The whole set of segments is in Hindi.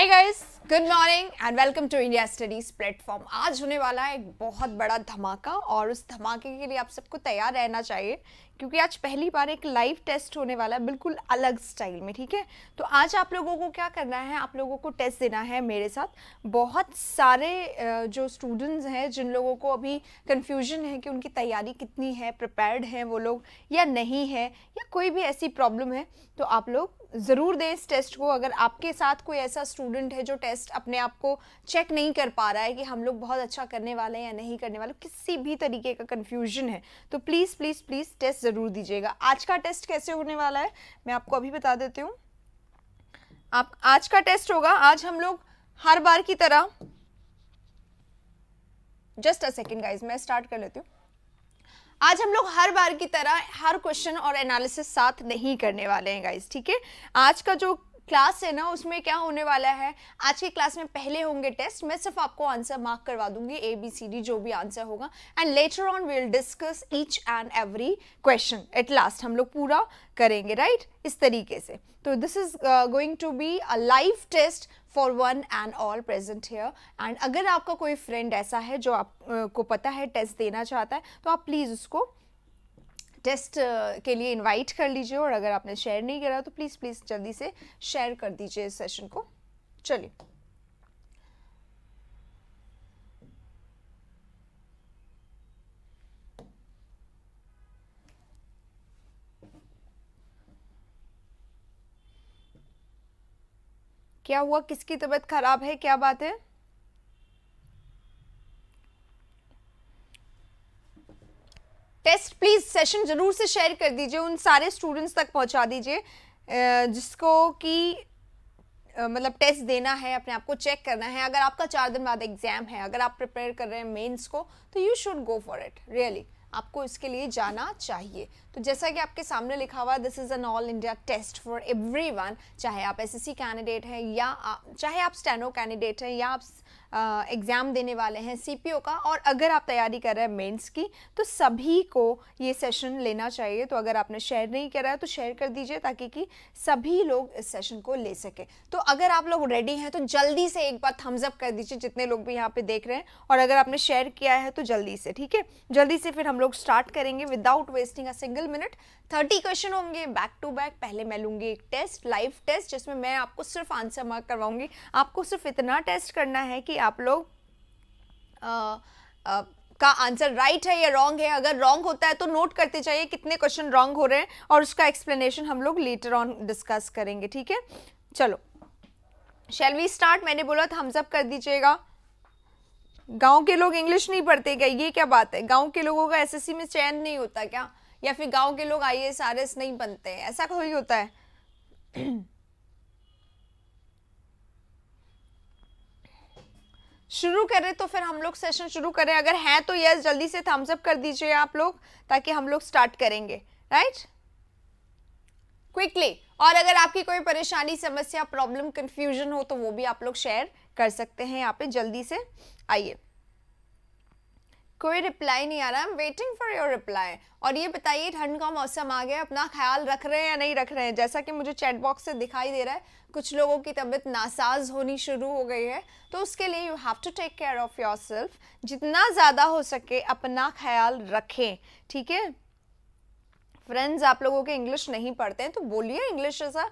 Guys, good morning and welcome to India studies platform. आज होने वाला है एक बहुत बड़ा धमाका और उस धमाके के लिए आप सबको तैयार रहना चाहिए क्योंकि आज पहली बार एक लाइव टेस्ट होने वाला है बिल्कुल अलग स्टाइल में। ठीक है, तो आज आप लोगों को क्या करना है, आप लोगों को टेस्ट देना है मेरे साथ। बहुत सारे जो स्टूडेंट्स हैं जिन लोगों को अभी कन्फ्यूजन है कि उनकी तैयारी कितनी है, प्रिपेयर्ड हैं वो लोग या नहीं है, या कोई भी ऐसी प्रॉब्लम है, तो आप लोग ज़रूर दें इस टेस्ट को। अगर आपके साथ कोई ऐसा स्टूडेंट है जो टेस्ट अपने आप को चेक नहीं कर पा रहा है कि हम लोग बहुत अच्छा करने वाले हैं या नहीं करने वाले, किसी भी तरीके का कन्फ्यूजन है, तो प्लीज़ प्लीज़ प्लीज़ टेस्ट ज़रूर दीजिएगा। आज का टेस्ट कैसे होने वाला है मैं आपको अभी बता देती हूँ। आप आज का टेस्ट होगा, आज हम लोग हर बार की तरह, जस्ट अ सेकेंड गाइज मैं स्टार्ट कर लेती हूँ। आज हम लोग हर बार की तरह हर क्वेश्चन और एनालिसिस साथ नहीं करने वाले हैं गाइस, ठीक है। आज का जो क्लास है ना उसमें क्या होने वाला है, आज की क्लास में पहले होंगे टेस्ट, मैं सिर्फ आपको आंसर मार्क करवा दूंगी, ABCD जो भी आंसर होगा, and later on we will discuss each and every question at last, हम लोग पूरा करेंगे, राइट, इस तरीके से। तो this is going to be a live test for one and all present here. And अगर आपका कोई फ्रेंड ऐसा है जो आपको पता है टेस्ट देना चाहता है, तो आप प्लीज़ उसको टेस्ट के लिए इनवाइट कर लीजिए, और अगर आपने शेयर नहीं करा तो प्लीज़ प्लीज़ जल्दी से शेयर कर दीजिए इस सेशन को। चलिए, क्या हुआ, किसकी तबीयत खराब है, क्या बात है? टेस्ट प्लीज सेशन जरूर से शेयर कर दीजिए, उन सारे स्टूडेंट्स तक पहुंचा दीजिए जिसको कि मतलब टेस्ट देना है, अपने आप को चेक करना है। अगर आपका 4 दिन बाद एग्जाम है, अगर आप प्रिपेयर कर रहे हैं मेंस को, तो you should go for it, really आपको इसके लिए जाना चाहिए। तो जैसा कि आपके सामने लिखा हुआ, this is an all India test for everyone, चाहे आप SSC कैंडिडेट हैं या चाहे आप स्टेनो कैंडिडेट हैं या आप एग्ज़ाम देने वाले हैं CPO का, और अगर आप तैयारी कर रहे हैं मेंस की, तो सभी को ये सेशन लेना चाहिए। तो अगर आपने शेयर नहीं करा है तो शेयर कर दीजिए ताकि कि सभी लोग इस सेशन को ले सकें। तो अगर आप लोग रेडी हैं तो जल्दी से एक बार थम्स अप कर दीजिए, जितने लोग भी यहाँ पे देख रहे हैं, और अगर आपने शेयर किया है तो जल्दी से, ठीक है, जल्दी से। फिर हम लोग स्टार्ट करेंगे without wasting a single minute. 30 question होंगे बैक टू बैक। पहले मैं लूँगी एक टेस्ट, लाइव टेस्ट, जिसमें मैं आपको सिर्फ आंसर मार्क करवाऊंगी। आपको सिर्फ इतना टेस्ट करना है कि आप लोग का आंसर राइट है या रॉन्ग है। अगर रॉन्ग होता है तो नोट करते जाइए कितने क्वेश्चन रॉन्ग हो रहे हैं, और उसका एक्सप्लेनेशन हम लोग लेटर ऑन डिस्कस करेंगे, ठीक है। चलो, शैल वी स्टार्ट। मैंने बोला थम्स अप कर दीजिएगा। गांव के लोग इंग्लिश नहीं पढ़ते क्या, ये क्या बात है? गांव के लोगों का SSC में चयन नहीं होता क्या, या फिर गांव के लोग IAS RS नहीं बनते हैं, ऐसा कोई होता है? शुरू करें तो फिर हम लोग सेशन शुरू करें। अगर हैं तो यस, जल्दी से थम्स अप कर दीजिए आप लोग, ताकि हम लोग स्टार्ट करेंगे, राइट, क्विकली। और अगर आपकी कोई परेशानी, समस्या, प्रॉब्लम, कंफ्यूजन हो तो वो भी आप लोग शेयर कर सकते हैं यहाँ पे, जल्दी से आइए। कोई रिप्लाई नहीं आ रहा, I am waiting for your reply. और ये बताइए, ठंड का मौसम आ गया, अपना ख्याल रख रहे हैं या नहीं रख रहे हैं? जैसा कि मुझे चैट बॉक्स से दिखाई दे रहा है, कुछ लोगों की तबीयत नासाज होनी शुरू हो गई है, तो उसके लिए you have to take care of yourself. जितना ज़्यादा हो सके अपना ख्याल रखें, ठीक है। फ्रेंड्स, आप लोगों के इंग्लिश नहीं पढ़ते हैं तो बोलिए, इंग्लिश ऐसा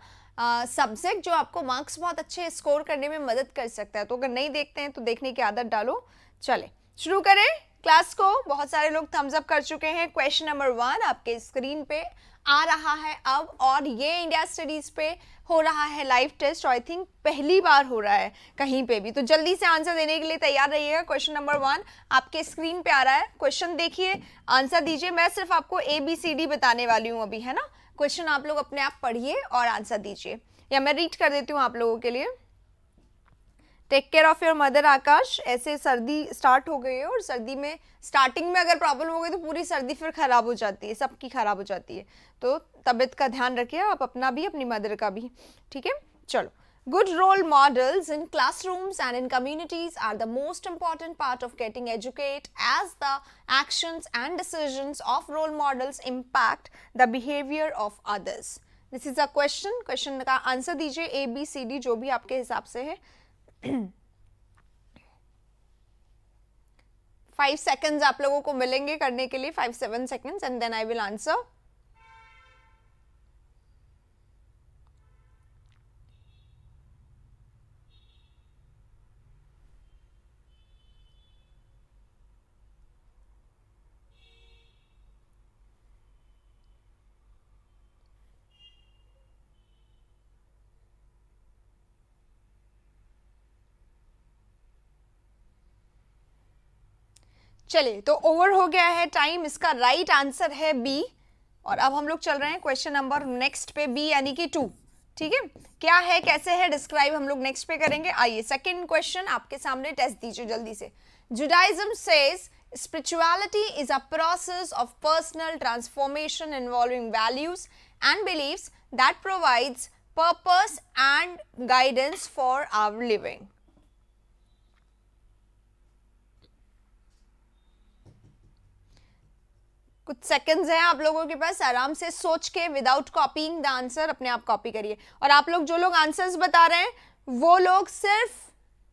सब्जेक्ट जो आपको मार्क्स बहुत अच्छे स्कोर करने में मदद कर सकता है। तो अगर नहीं देखते हैं तो देखने की आदत डालो। चले शुरू करें क्लास को। बहुत सारे लोग थम्स अप कर चुके हैं। क्वेश्चन नंबर 1 आपके स्क्रीन पे आ रहा है अब, और ये इंडिया स्टडीज पे हो रहा है लाइव टेस्ट, और आई थिंक पहली बार हो रहा है कहीं पे भी। तो जल्दी से आंसर देने के लिए तैयार रहिएगा। क्वेश्चन नंबर 1 आपके स्क्रीन पे आ रहा है। क्वेश्चन देखिए, आंसर दीजिए। मैं सिर्फ आपको ABCD बताने वाली हूँ अभी, है ना। क्वेश्चन आप लोग अपने आप पढ़िए और आंसर दीजिए, या मैं रीड कर देती हूँ आप लोगों के लिए। Take care of your mother Akash. ऐसे सर्दी स्टार्ट हो गई है, और सर्दी में स्टार्टिंग में अगर प्रॉब्लम हो गई तो पूरी सर्दी फिर खराब हो जाती है, सबकी खराब हो जाती है। तो तबीयत का ध्यान रखिए आप, अपना भी अपनी मदर का भी, ठीक है। चलो, good role models in classrooms and in communities are the most important part of getting educated, as the actions and decisions of role models impact the behavior of others. This is a question. Question का आंसर दीजिए ABCD जो भी आपके हिसाब से है। 5 seconds आप लोगों को मिलेंगे करने के लिए, 5-7 seconds, and then I will answer. चलिए, तो ओवर हो गया है टाइम, इसका राइट आंसर है बी। और अब हम लोग चल रहे हैं क्वेश्चन नंबर नेक्स्ट पे, बी यानी कि 2। ठीक है, क्या है कैसे है डिस्क्राइब हम लोग नेक्स्ट पे करेंगे। आइए सेकंड क्वेश्चन आपके सामने, टेस्ट दीजिए जल्दी से। Judaism says spirituality is a process of personal transformation involving values and beliefs that provides purpose and guidance for our living. कुछ सेकंड्स हैं आप लोगों के पास, आराम से सोच के विदाउट कॉपीइंग द आंसर अपने आप कॉपी करिए। और आप लोग जो लोग आंसर्स बता रहे हैं वो लोग सिर्फ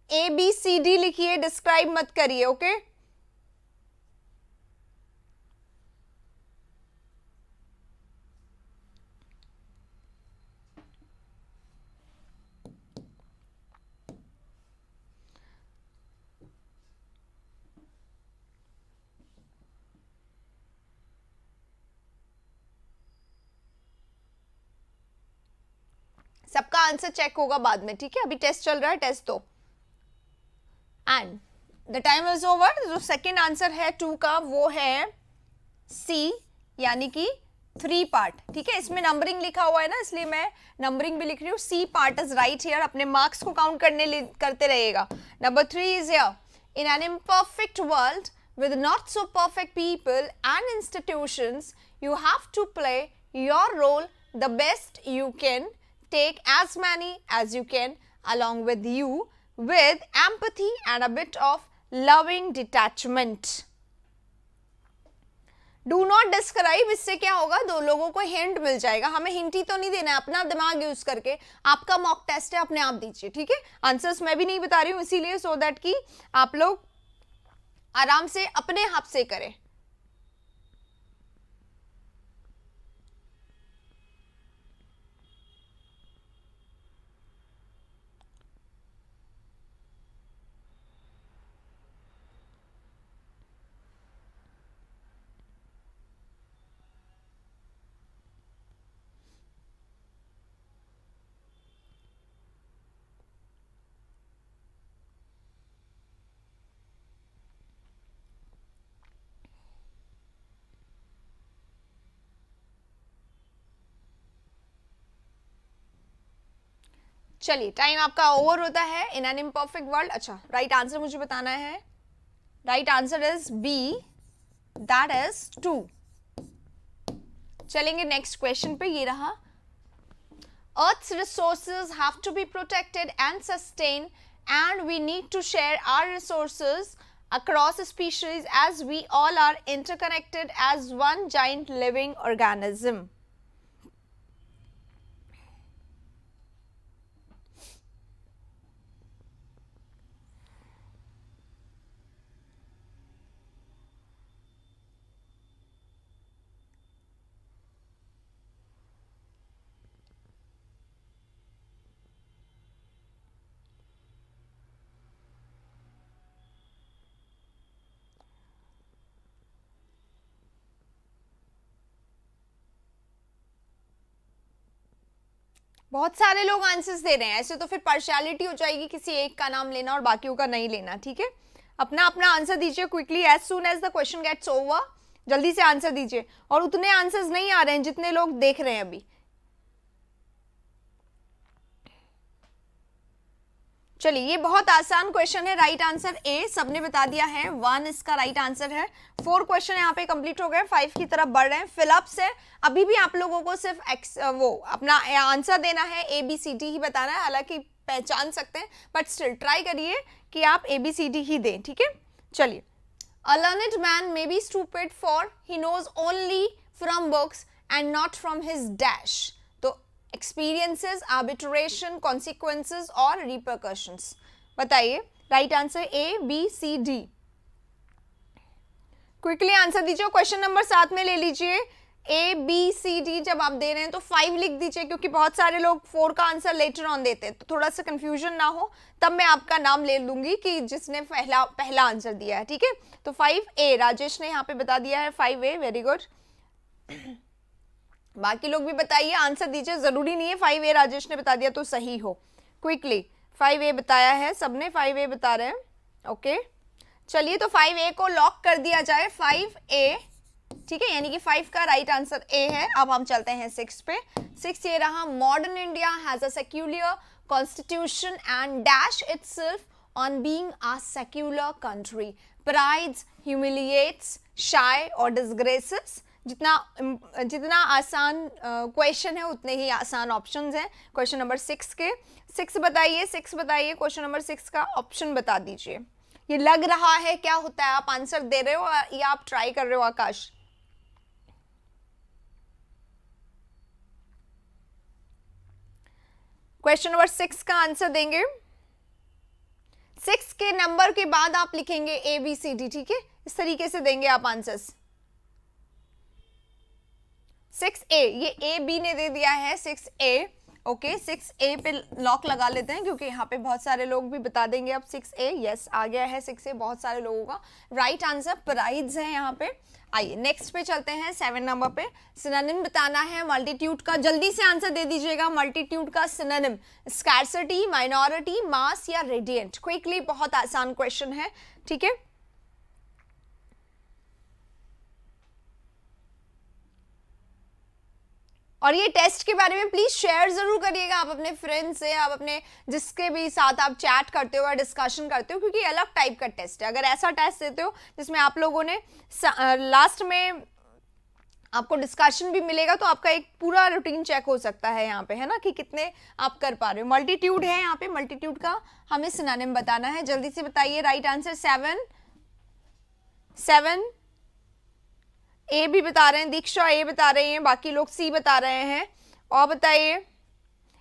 ABCD लिखिए, डिस्क्राइब मत करिए। ओके, सबका आंसर चेक होगा बाद में। ठीक है, अभी टेस्ट चल रहा है, टेस्ट दो। And the time is over. जो सेकंड आंसर है 2 का वो है सी, यानी कि 3 पार्ट। ठीक है, इसमें नंबरिंग लिखा हुआ है ना, इसलिए मैं नंबरिंग भी लिख रही हूँ। C part is right here. अपने मार्क्स को काउंट करते रहिएगा। Number 3 is here, in an imperfect world with not so perfect people and institutions, you have to play your role the best you can. Take as many as you can along with you, with empathy and a bit of loving detachment. Do not describe, इससे क्या होगा, 2 लोगों को हिंट मिल जाएगा। हमें हिंट ही तो नहीं देना है, अपना दिमाग यूज करके। आपका मॉक टेस्ट है, अपने आप दीजिए। ठीक है, आंसर्स मैं भी नहीं बता रही हूँ इसीलिए, सो दैट कि आप लोग आराम से अपने हाथ से करें। चलिए, टाइम आपका ओवर होता है। In an imperfect world. अच्छा, राइट आंसर मुझे बताना है। Right answer is B, that is 2। चलेंगे नेक्स्ट क्वेश्चन पे, ये रहा। Earth's resources have to be protected and sustained, and we need to share our resources across species as we all are interconnected as one giant living organism. बहुत सारे लोग आंसर्स दे रहे हैं, ऐसे तो फिर पार्शियलिटी हो जाएगी, किसी एक का नाम लेना और बाकियों का नहीं लेना। ठीक है, अपना अपना आंसर दीजिए quickly, as soon as the question gets over. जल्दी से आंसर दीजिए। और उतने आंसर्स नहीं आ रहे हैं जितने लोग देख रहे हैं अभी। चलिए, ये बहुत आसान क्वेश्चन है। राइट आंसर ए, सबने बता दिया है। 1 इसका राइट आंसर है। 4 क्वेश्चन यहाँ पे कंप्लीट हो गए, 5 की तरफ बढ़ रहे हैं। फिलअप्स है, अभी भी आप लोगों को सिर्फ वो अपना आंसर देना है, ABCD ही बताना है। हालांकि पहचान सकते हैं, बट स्टिल ट्राई करिए कि आप ABCD ही दें। ठीक है, चलिए। A learned man may be stupid for he knows only from books and not from his dash. तो experiences, arbitration, consequences और repercussions। बताइए right answer A B C D. Quickly answer दीजिए। क्वेश्चन नंबर 7 में ले लीजिए ए बी सी डी। जब आप दे रहे हैं तो 5 लिख दीजिए, क्योंकि बहुत सारे लोग 4 का आंसर लेटर ऑन देते हैं, तो थोड़ा सा कंफ्यूजन ना हो, तब मैं आपका नाम ले लूंगी कि जिसने पहला आंसर दिया है। ठीक है, तो 5A राजेश ने यहाँ पे बता दिया है 5A, वेरी गुड। बाकी लोग भी बताइए, आंसर दीजिए, जरूरी नहीं है 5A राजेश ने बता दिया तो सही हो। क्विकली 5A बताया है सबने, 5A बता रहे हैं। ओके चलिए, तो 5A को लॉक कर दिया जाए, 5A। ठीक है, यानी कि 5 का राइट आंसर ए है। अब हम चलते हैं 6 पे। 6 ये रहा, modern India has a secular constitution and dash itself on being a secular country, prides, humiliates, shy और डिसग्रेसेस। जितना आसान क्वेश्चन है उतने ही आसान ऑप्शंस हैं क्वेश्चन नंबर 6 के। 6 बताइए, 6 बताइए, क्वेश्चन नंबर 6 का ऑप्शन बता दीजिए। ये लग रहा है क्या होता है, आप आंसर दे रहे हो या आप ट्राई कर रहे हो आकाश? क्वेश्चन नंबर 6 का आंसर देंगे। 6 के नंबर के बाद आप लिखेंगे ए बी सी डी। ठीक है, इस तरीके से देंगे आप आंसर्स। 6A, ये ए बी ने दे दिया है 6A। ओके 6A पे लॉक लगा लेते हैं, क्योंकि यहाँ पे बहुत सारे लोग भी बता देंगे अब 6A। यस आ गया है 6A बहुत सारे लोगों का राइट आंसर, प्राइड्स है यहाँ पे। आइए नेक्स्ट पे चलते हैं 7 नंबर पे। सिनोनिम बताना है मल्टीट्यूड का, जल्दी से आंसर दे दीजिएगा। मल्टीट्यूड का सिनोनिम स्कैर्सिटी, माइनॉरिटी, मास या रेडियंट। क्विकली, बहुत आसान क्वेश्चन है। ठीक है, और ये टेस्ट के बारे में प्लीज शेयर जरूर करिएगा आप अपने फ्रेंड्स से, आप अपने जिसके भी साथ आप चैट करते हो या डिस्कशन करते हो, क्योंकि अलग टाइप का टेस्ट है। अगर ऐसा टेस्ट देते हो जिसमें आप लोगों ने लास्ट में आपको डिस्कशन भी मिलेगा, तो आपका एक पूरा रूटीन चेक हो सकता है यहाँ पे, है ना, कि कितने आप कर पा रहे हो। मल्टीट्यूड है यहाँ पे, मल्टीट्यूड का हमें सिनोनिम बताना है। जल्दी से बताइए राइट आंसर। 7 ए भी बता रहे हैं, दीक्षा ए बता रही हैं, बाकी लोग सी बता रहे हैं। और बताइए,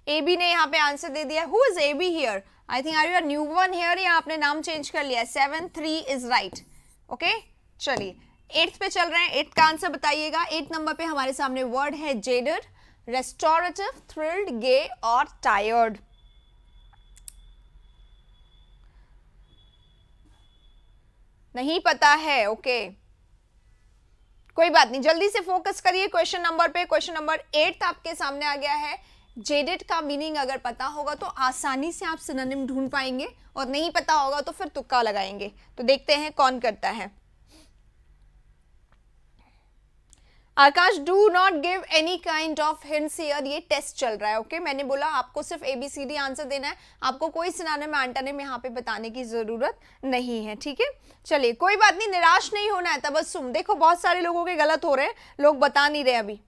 ए बी ने यहाँ पे आंसर दे दिया। Who is A B here? I think are you a new one here, या आपने नाम चेंज कर लिया? 7-3 इज राइट। ओके चलिए 8th पे चल रहे हैं। 8th का आंसर बताइएगा। 8 नंबर पे हमारे सामने वर्ड है जेडेड, रेस्टोरेटिव, थ्रिल्ड, गे और टायर्ड। नहीं पता है, ओके कोई बात नहीं, जल्दी से फोकस करिए क्वेश्चन नंबर पे। क्वेश्चन नंबर 8 आपके सामने आ गया है। जेडेड का मीनिंग अगर पता होगा तो आसानी से आप सिनोनिम ढूंढ पाएंगे, और नहीं पता होगा तो फिर तुक्का लगाएंगे। तो देखते हैं कौन करता है। Akash, do not give any kind of hints here, ये टेस्ट चल रहा है। ओके मैंने बोला आपको सिर्फ ABCD आंसर देना है, आपको कोई सिनोनिम एंटोनिम यहाँ पे बताने की जरूरत नहीं है। ठीक है चलिए कोई बात नहीं, निराश नहीं होना है। तबस्सुम, देखो बहुत सारे लोगों के गलत हो रहे हैं, लोग बता नहीं रहे अभी।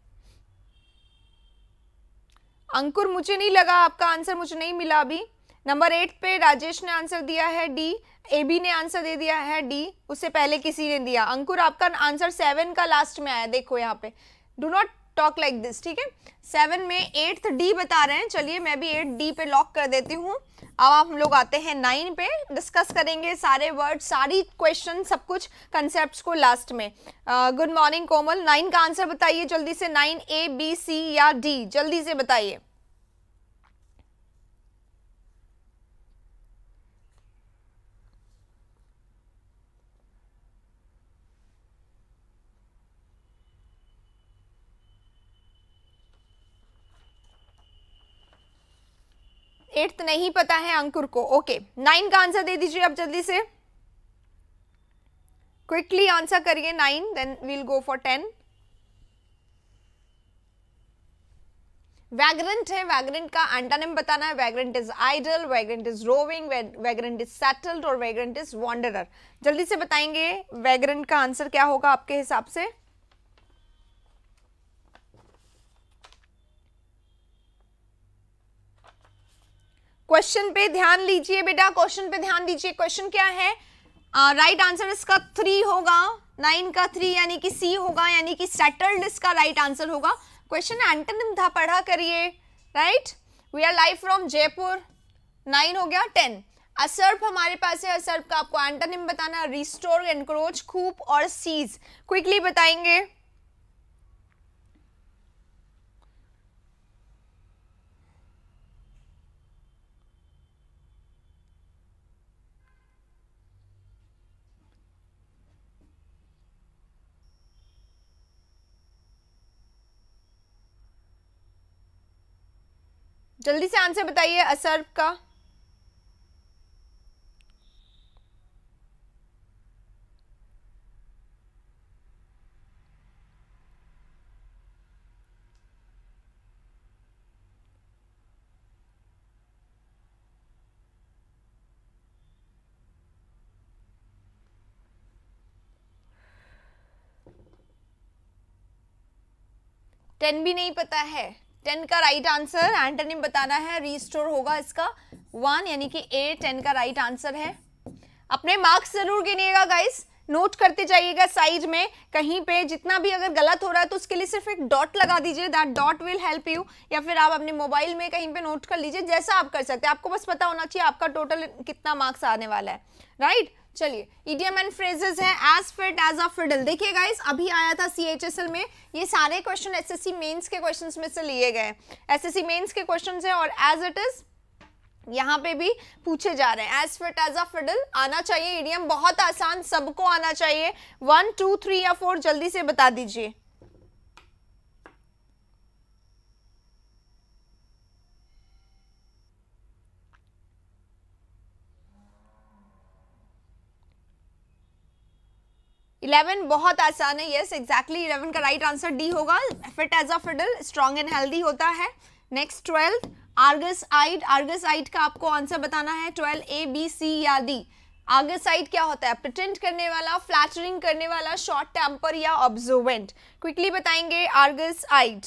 अंकुर, मुझे नहीं लगा आपका आंसर, मुझे नहीं मिला अभी। नंबर 8 पे राजेश ने आंसर दिया है डी, AB ने आंसर दे दिया है डी, उससे पहले किसी ने दिया। अंकुर, आपका आंसर 7 का लास्ट में आया, देखो यहाँ पे। Do not talk like this. ठीक है 7 में 8th डी बता रहे हैं। चलिए मैं भी 8D पे लॉक कर देती हूँ। अब हम लोग आते हैं 9 पे, डिस्कस करेंगे सारे वर्ड, सारी क्वेश्चन, सब कुछ कंसेप्ट को लास्ट में। गुड मॉर्निंग कोमल। 9 का आंसर बताइए जल्दी से। 9 A, B, C या D, जल्दी से बताइए। एट्थ नहीं पता है अंकुर को। ओके 9 का आंसर दे दीजिए अब जल्दी से, क्विकली आंसर करिए 9, then we'll go for 10। Vagrant है, वैग्रेंट का एंटोनिम बताना है। Vagrant is idle, vagrant is roving, vagrant is settled और वैग्रेंट इज वॉन्डरर। जल्दी से बताएंगे वैग्रेंट का आंसर क्या होगा आपके हिसाब से। क्वेश्चन पे ध्यान लीजिए बेटा, क्वेश्चन पे ध्यान दीजिए। क्वेश्चन क्या है? राइट आंसर इसका 3 होगा, 9 का 3 यानी कि सी होगा, यानी कि सेटल्ड इसका राइट आंसर होगा। क्वेश्चन एंटोनिम था, पढ़ा करिए। Right, we are live from Jaipur. 9 हो गया। 10 असर्प हमारे पास है, असर्प का आपको एंटोनिम बताना, रिस्टोर, एनक्रोच, खूप और सीज। क्विकली बताएंगे। जल्दी से आंसर बताइए असर्प का। टेन भी नहीं पता है। 10 का राइट आंसर, एंटोनिम बताना है, रिस्टोर होगा इसका 1, यानी कि ए 10 का राइट आंसर है। अपने मार्क्स जरूर गिनिएगा गाइस, नोट करते जाइएगा साइड में कहीं पे, जितना भी अगर गलत हो रहा है तो उसके लिए सिर्फ एक डॉट लगा दीजिए, that dot will help you, या फिर आप अपने मोबाइल में कहीं पे नोट कर लीजिए, जैसा आप कर सकते हैं। आपको बस पता होना चाहिए आपका टोटल कितना मार्क्स आने वाला है, राइट। चलिए, इडियम एंड फ्रेजेस है, as fit as a fiddle. देखिए गाइस, अभी आया था CHSL में, ये सारे क्वेश्चन SSC मेंस के क्वेश्चंस में से लिए गए, SSC मेंस के क्वेश्चंस है, और एज इट इज यहाँ पे भी पूछे जा रहे हैं। As fit as a fiddle आना चाहिए, इडियम बहुत आसान, सबको आना चाहिए। 1, 2, 3 या 4 जल्दी से बता दीजिए। इलेवन बहुत आसान है, यस एग्जैक्टली 11 का राइट आंसर डी होगा। Fit as a fiddle, strong and healthy होता है। Next 12 Argus eyed, Argus eyed का आपको आंसर बताना है। 12 A, B, C या D। आर्गस आइड क्या होता है? प्रिटेंड करने वाला, फ्लैटरिंग करने वाला, शॉर्ट टेम्पर या ऑब्जर्वेंट। क्विकली बताएंगे आर्गस आइड।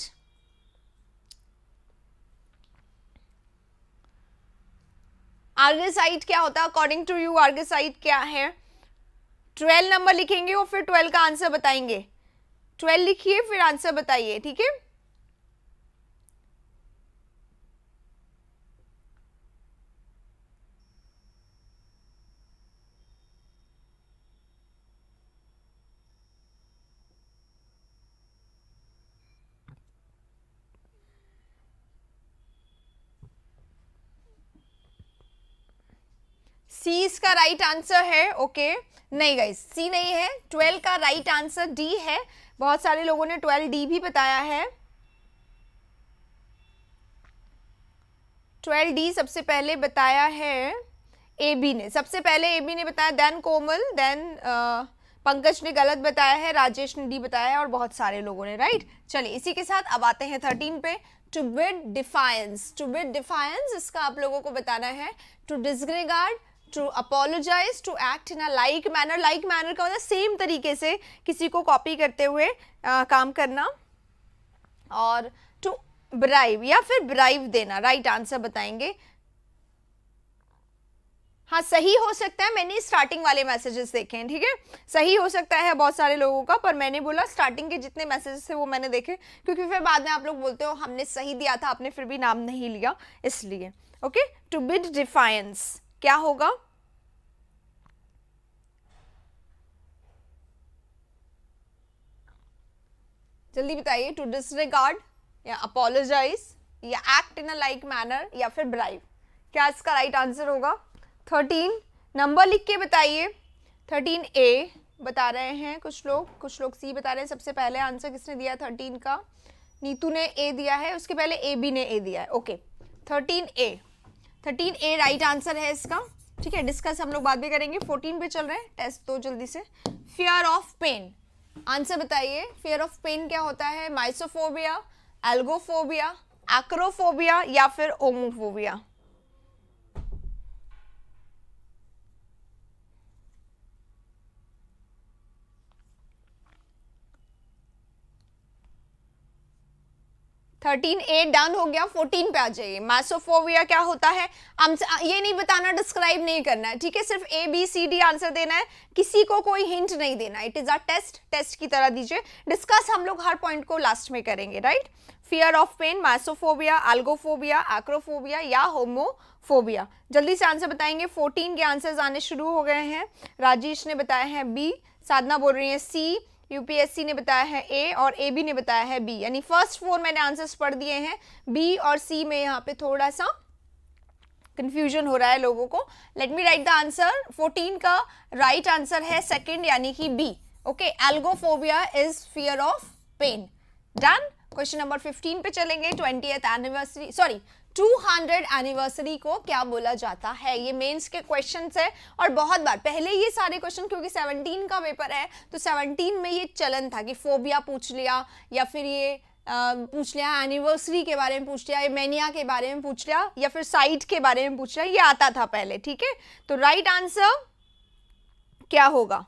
आर्गस आइड क्या होता है अकॉर्डिंग टू यू? आर्गस आइड क्या है? 12 नंबर लिखेंगे और फिर 12 का आंसर बताएंगे। 12 लिखिए फिर आंसर बताइए, ठीक है। सी इसका राइट आंसर है, ओके। नहीं गाइस, सी नहीं है, 12 का राइट आंसर डी है। बहुत सारे लोगों ने 12 डी भी बताया है। 12 डी सबसे पहले बताया है ए बी ने, सबसे पहले ए बी ने बताया, देन कोमल, देन पंकज ने गलत बताया है, राजेश ने डी बताया है, और बहुत सारे लोगों ने राइट। चलिए इसी के साथ अब आते हैं 13 पे। To bid defiance, to bid defiance इसका आप लोगों को बताना है। To disregard, to apologize, to act in a like manner. Like manner का मतलब सेम तरीके से किसी को कॉपी करते हुए काम करना। और टू ब्राइब या फिर ब्राइब देना, राइट आंसर बताएंगे। हाँ सही हो सकता है, मैंने स्टार्टिंग वाले मैसेजेस देखे हैं, ठीक है। सही हो सकता है बहुत सारे लोगों का, पर मैंने बोला स्टार्टिंग के जितने मैसेजेस थे वो मैंने देखे, क्योंकि फिर बाद में आप लोग बोलते हो हमने सही दिया था, आपने फिर भी नाम नहीं लिया, इसलिए। ओके, टू बिड डिफायंस क्या होगा? जल्दी बताइए। टू डिसरिगार्ड या अपोलोजाइज या act in a like manner या फिर ब्राइब, क्या इसका राइट आंसर होगा? 13 नंबर लिख के बताइए। 13 ए बता रहे हैं कुछ लोग सी बता रहे हैं। सबसे पहले आंसर किसने दिया 13 का? नीतू ने ए दिया है, उसके पहले ए बी ने ए दिया है। ओके, 13 ए राइट आंसर है इसका, ठीक है। डिस्कस हम लोग बाद में करेंगे। 14 पे चल रहे हैं, टेस्ट दो जल्दी से। फियर ऑफ पेन, आंसर बताइए। फियर ऑफ पेन क्या होता है? माइसोफोबिया, एल्गोफोबिया, एक्रोफोबिया या फिर ओमोफोबिया? थर्टीन ए डन हो गया। 14 पे आ जाइए। मैसोफोबिया क्या होता है? ये नहीं बताना, डिस्क्राइब नहीं करना है, ठीक है। सिर्फ ABCD आंसर देना है, किसी को कोई हिंट नहीं देना। इट इज अ टेस्ट की तरह दीजिए। डिस्कस हम लोग हर पॉइंट को लास्ट में करेंगे, right. Fear of pain, mysophobia, algophobia, acrophobia या होमोफोबिया। जल्दी से आंसर बताएंगे। 14 के आंसर्स आने शुरू हो गए हैं। राजेश ने बताया है बी, साधना बोल रही है सी, यूपीएससी ने बताया है ए और एबी ने बताया है बी। यानी फर्स्ट 4 मैंने आंसर्स पढ़ दिए हैं। बी और सी में यहाँ पे थोड़ा सा कंफ्यूजन हो रहा है लोगों को। Let me write the answer. 14 का राइट आंसर है सेकंड यानी कि B. Okay, algophobia is fear of pain. Done. Question number 15 पे चलेंगे। 20th एनिवर्सरी, सॉरी 200 एनिवर्सरी को क्या बोला जाता है? ये मेंस के क्वेश्चंस है और बहुत बार पहले ये सारे क्वेश्चन, क्योंकि 17 का पेपर है तो 17 में ये चलन था कि फोबिया पूछ लिया या फिर ये पूछ लिया एनिवर्सरी के बारे में पूछ लिया, या मैनिया के बारे में पूछ लिया, या फिर साइट के बारे में पूछ लिया, ये आता था पहले। ठीक है, तो राइट आंसर क्या होगा?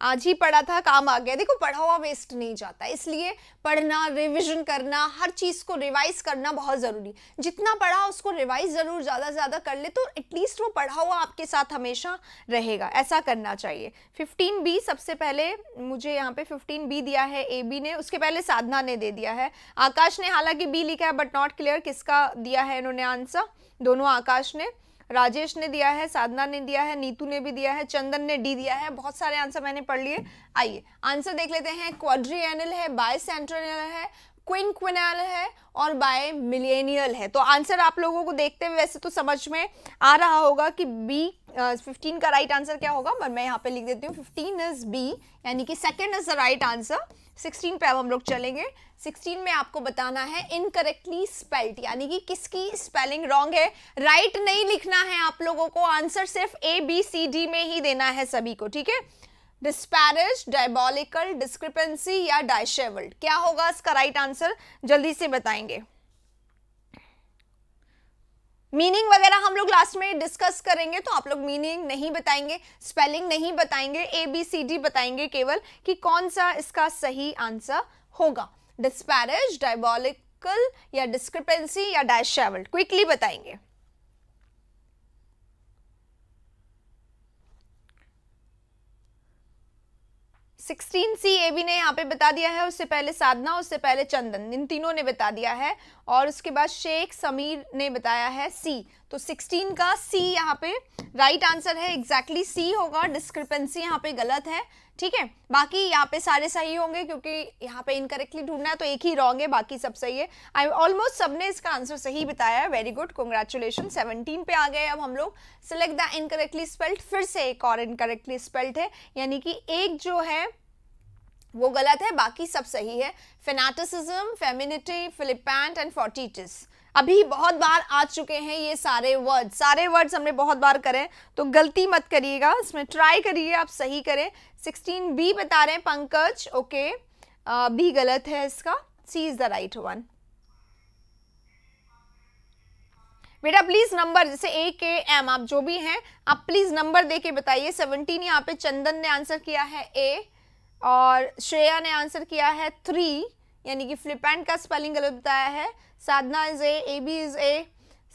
आज ही पढ़ा था, काम आ गया। देखो पढ़ा हुआ वेस्ट नहीं जाता, इसलिए पढ़ना, रिवीजन करना, हर चीज को रिवाइज करना बहुत जरूरी। जितना पढ़ा उसको रिवाइज जरूर ज्यादा से ज्यादा कर ले तो एटलीस्ट वो पढ़ा हुआ आपके साथ हमेशा रहेगा। ऐसा करना चाहिए। 15B सबसे पहले मुझे यहाँ पे 15B दिया है ए बी ने, उसके पहले साधना ने दे दिया है। आकाश ने हालांकि बी लिखा है बट नॉट क्लियर किसका दिया है इन्होंने आंसर। दोनों आकाश ने, राजेश ने दिया है, साधना ने दिया है, नीतू ने भी दिया है, चंदन ने डी दिया है। बहुत सारे आंसर मैंने पढ़ लिए। आइए आंसर देख लेते हैं। क्वाड्रिएनल है, बायसेंट्रियल है, क्विंक्विनल है और बाय मिलेनियल है। तो आंसर आप लोगों को देखते हुए वैसे तो समझ में आ रहा होगा कि बी 15 का राइट आंसर क्या होगा, पर मैं यहाँ पे लिख देती हूँ 15 इज बी, यानी कि second is the right answer. 16 पे अब हम लोग चलेंगे। 16 में आपको बताना है इनकरेक्टली स्पेल्ड, यानी कि किसकी स्पेलिंग रॉन्ग है। राइट नहीं लिखना है आप लोगों को, आंसर सिर्फ ए बी सी डी में ही देना है सभी को। ठीक है, डिस्पैरिज, डायबॉलिकल, डिस्क्रिपेंसी या डाइशेवल्ड, क्या होगा इसका राइट आंसर? जल्दी से बताएंगे। मीनिंग वगैरह हम लोग लास्ट में डिस्कस करेंगे, तो आप लोग मीनिंग नहीं बताएंगे, स्पेलिंग नहीं बताएंगे, ए बी सी डी बताएंगे केवल कि कौन सा इसका सही आंसर होगा। डिस्पैरिज, डायबॉलिकल या डिस्क्रिपेंसी या डाइशेवल्ड, क्विकली बताएंगे। C ए बी ने यहाँ पे बता दिया है, उससे पहले साधना, उससे पहले चंदन, इन तीनों ने बता दिया है, और उसके बाद शेख समीर ने बताया है सी। तो 16 का सी यहाँ पे राइट आंसर है, एग्जैक्टली सी होगा। डिस्क्रिपेंसी यहाँ पे गलत है। ठीक है, बाकी यहाँ पे सारे सही होंगे क्योंकि यहाँ पे इनकरेक्टली ढूंढना है, तो एक ही रॉन्ग है, बाकी सब सही है। आई ऑलमोस्ट सबने इसका आंसर सही बताया है, वेरी गुड, कांग्रेचुलेशन। 17 पे आ गए अब हम लोग। सिलेक्ट द इनकरेक्टली स्पेल्ड, फिर से एक और इनकरेक्टली स्पेल्ड है, यानी कि एक जो है वो गलत है, बाकी सब सही है। फेनाटिसिज्म, फेमिनिटी, फिलिपेंट एंड फोर्टिटिस, अभी बहुत बार आ चुके हैं ये सारे वर्ड्स हमने बहुत बार करें, तो गलती मत करिएगा, इसमें ट्राई करिए आप सही करें। 16B बता रहे हैं पंकज, ओके, बी गलत है इसका, सी इज द राइट वन। बेटा प्लीज नंबर, जैसे ए के एम आप जो भी हैं आप प्लीज नंबर दे के बताइए। 17 यहाँ पे चंदन ने आंसर किया है ए, और श्रेया ने आंसर किया है 3, यानी कि फ्लिपेंट का स्पेलिंग गलत बताया है। Sadhana is A B is A,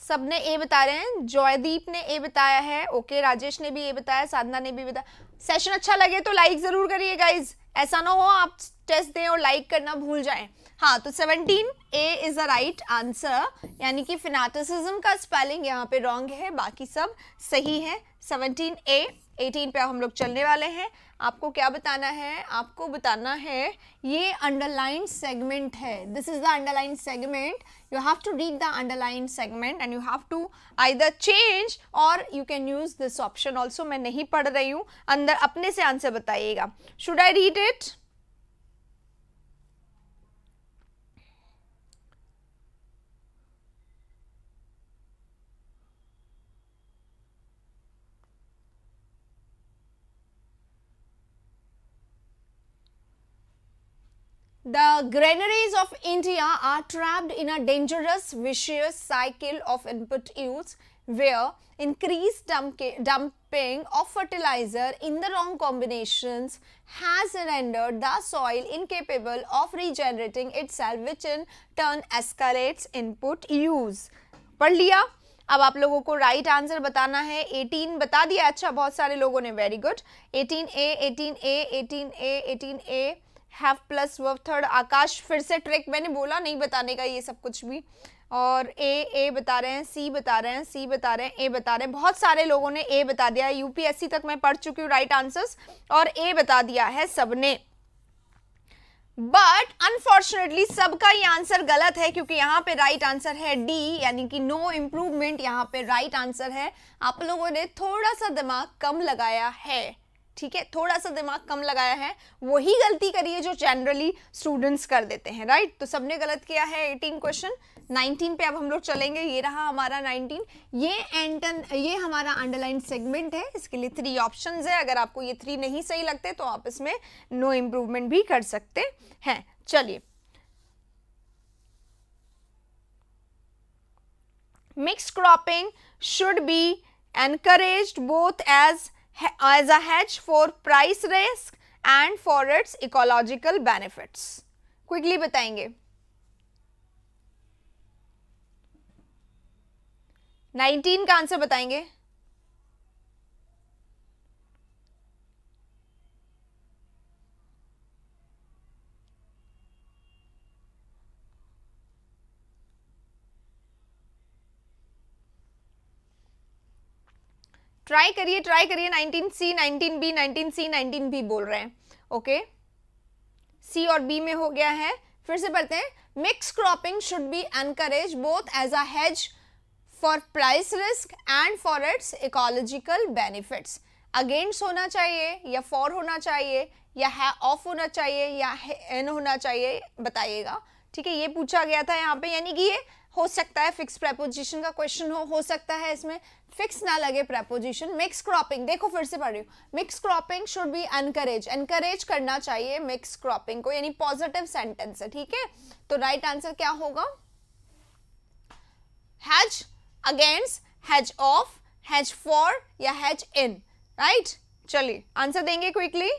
सबने ए बता रहे हैं। जॉयदीप ने ए बताया है, ओके, राजेश ने भी ए बताया, साधना ने भी बताया। सेशन अच्छा लगे तो लाइक जरूर करिए गाइज, ऐसा ना हो आप टेस्ट दें और लाइक करना भूल जाएं। हाँ, तो 17 ए इज द राइट आंसर, यानी कि फेनाटिसिज्म का स्पेलिंग यहाँ पे रॉन्ग है, बाकी सब सही है। 17 ए। 18 पे हम लोग चलने वाले हैं। आपको क्या बताना है? आपको बताना है ये अंडरलाइन सेगमेंट है, this is the underline segment, you have to read the underlined segment and you have to either change or you can use this option also। मैं नहीं पढ़ रही हूँ, अंदर अपने से आंसर बताइएगा। should I read it? The granaries of India are trapped in a dangerous, vicious cycle of input use, where increased dumping of fertilizer in the wrong combinations has rendered the soil incapable of regenerating itself, which in turn escalates input use। पढ़ लिया? अब आप लोगों को राइट आंसर बताना है। 18 बता दिया, अच्छा बहुत सारे लोगों ने, very good. 18A 18A 18A 18A have plus verb third. Akash फिर से ट्रिक, मैंने बोला नहीं बताने का ये सब कुछ भी। और ए बता रहे हैं, सी बता रहे हैं, सी बता रहे हैं, ए बता रहे हैं, बहुत सारे लोगों ने ए बता दिया। यूपीएससी तक मैं पढ़ चुकी हूँ राइट आंसर्स, और ए बता दिया है सबने। बट अनफॉर्चुनेटली सबका ये आंसर गलत है, क्योंकि यहाँ पे राइट आंसर है डी, यानी कि नो इम्प्रूवमेंट यहाँ पे राइट आंसर है। आप लोगों ने थोड़ा सा दिमाग कम लगाया है, ठीक है, थोड़ा सा दिमाग कम लगाया है, वही गलती करी है जो जनरली स्टूडेंट्स कर देते हैं, राइट। तो सबने गलत किया है 18 क्वेश्चन। 19 पे अब हम लोग चलेंगे, ये रहा हमारा 19। ये हमारा अंडरलाइन सेगमेंट है, इसके लिए 3 ऑप्शंस है। अगर आपको ये 3 नहीं सही लगते तो आप इसमें नो इम्प्रूवमेंट भी कर सकते हैं। चलिए, mix cropping should B encouraged both as a hedge for price risk and for its ecological benefits. Quickly बताएंगे। 19 का आंसर बताएंगे। ट्राई करिए 19C 19B 19C 19B बोल रहे हैं, ओके। सी और बी में हो गया है, फिर से पढ़ते हैं। Mix cropping should be encourage both as a hedge for price risk and for its ecological benefits. Against होना चाहिए या फॉर होना चाहिए या ऑफ होना चाहिए या एन होना चाहिए, बताइएगा, ठीक है। ये पूछा गया था यहाँ पे, यानी कि ये हो सकता है फिक्स प्रेपोजिशन का क्वेश्चन हो सकता है इसमें फिक्स ना लगे प्रेपोजिशन। मिक्स क्रॉपिंग, देखो फिर से पढ़ रही हूँ, mix cropping should be encourage करना चाहिए मिक्स क्रॉपिंग को, यानी पॉजिटिव सेंटेंस है, ठीक है। तो राइट आंसर क्या होगा? Has against, has of, has for या हैज इन, राइट। चलिए आंसर देंगे क्विकली।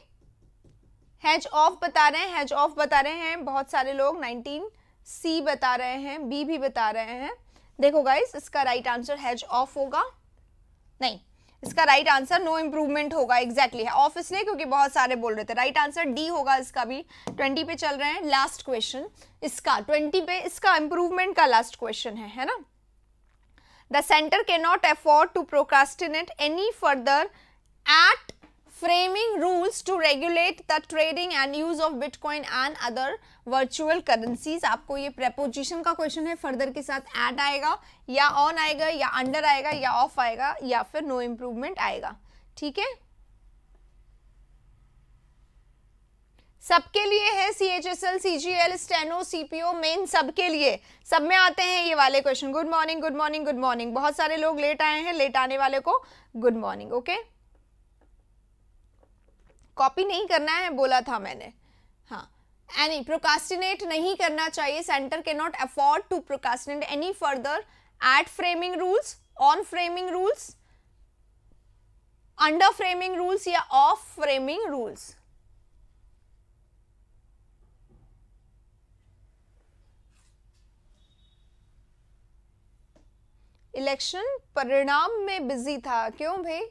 हैज ऑफ बता रहे हैं, हैज ऑफ बता रहे हैं बहुत सारे लोग। 19 सी बता रहे हैं, बी भी बता रहे हैं। देखो गाइस, इसका राइट आंसर हैज ऑफ होगा, नहीं, इसका राइट आंसर नो इम्प्रूवमेंट होगा। एग्जैक्टली है ऑफ इसलिए क्योंकि बहुत सारे बोल रहे थे। राइट आंसर डी होगा इसका भी। 20 पे चल रहे हैं, लास्ट क्वेश्चन इसका 20 पे, इसका इम्प्रूवमेंट का लास्ट क्वेश्चन है ना। The centre can not afford to procrastinate any further at framing rules to regulate the trading and use of Bitcoin and other virtual currencies। आपको ये preposition का क्वेश्चन है, फर्दर के साथ at आएगा या on आएगा या under आएगा या off आएगा या फिर no improvement आएगा, ठीक है। सबके लिए है, CHSL, CGL, steno, CPO, main, सबके लिए, सब में आते हैं ये वाले question. Good morning, good morning, good morning. बहुत सारे लोग लेट आए हैं, लेट आने वाले को गुड मॉर्निंग, ओके। कॉपी नहीं करना है बोला था मैंने, हाँ। एनी प्रोकास्टिनेट नहीं करना चाहिए, centre can not afford to procrastinate any further at framing rules, on framing rules, under framing rules या ऑफ फ्रेमिंग रूल्स। इलेक्शन परिणाम में बिजी था, क्यों भाई?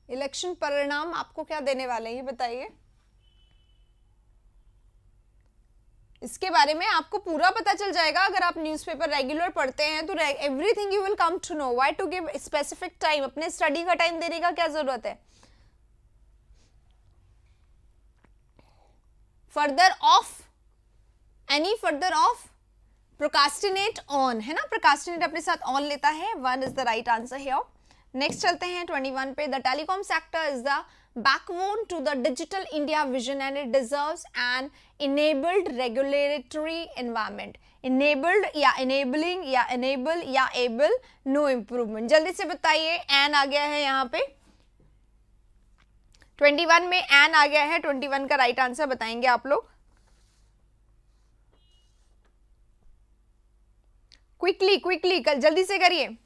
इलेक्शन परिणाम आपको क्या देने वाले हैं ये बताइए। इसके बारे में आपको पूरा पता चल जाएगा अगर आप न्यूज़पेपर रेगुलर पढ़ते हैं, तो everything you will come to know. Why to give specific time? अपने स्टडी का टाइम देने का क्या जरूरत है? Further of, any further of, procrastinate on, है ना, प्रोकास्टिनेट अपने साथ ऑन लेता है। 1 is the right answer here. Next चलते हैं 21 पे। The telecom sector is the backbone to the digital India vision and it deserves an enabled regulatory environment। enabled या enabling या enable या able, no improvement। जल्दी से बताइए, एन आ गया है यहाँ पे 21 में, एन आ गया है। 21 का राइट आंसर बताएंगे आप लोग क्विकली कल जल्दी से करिए।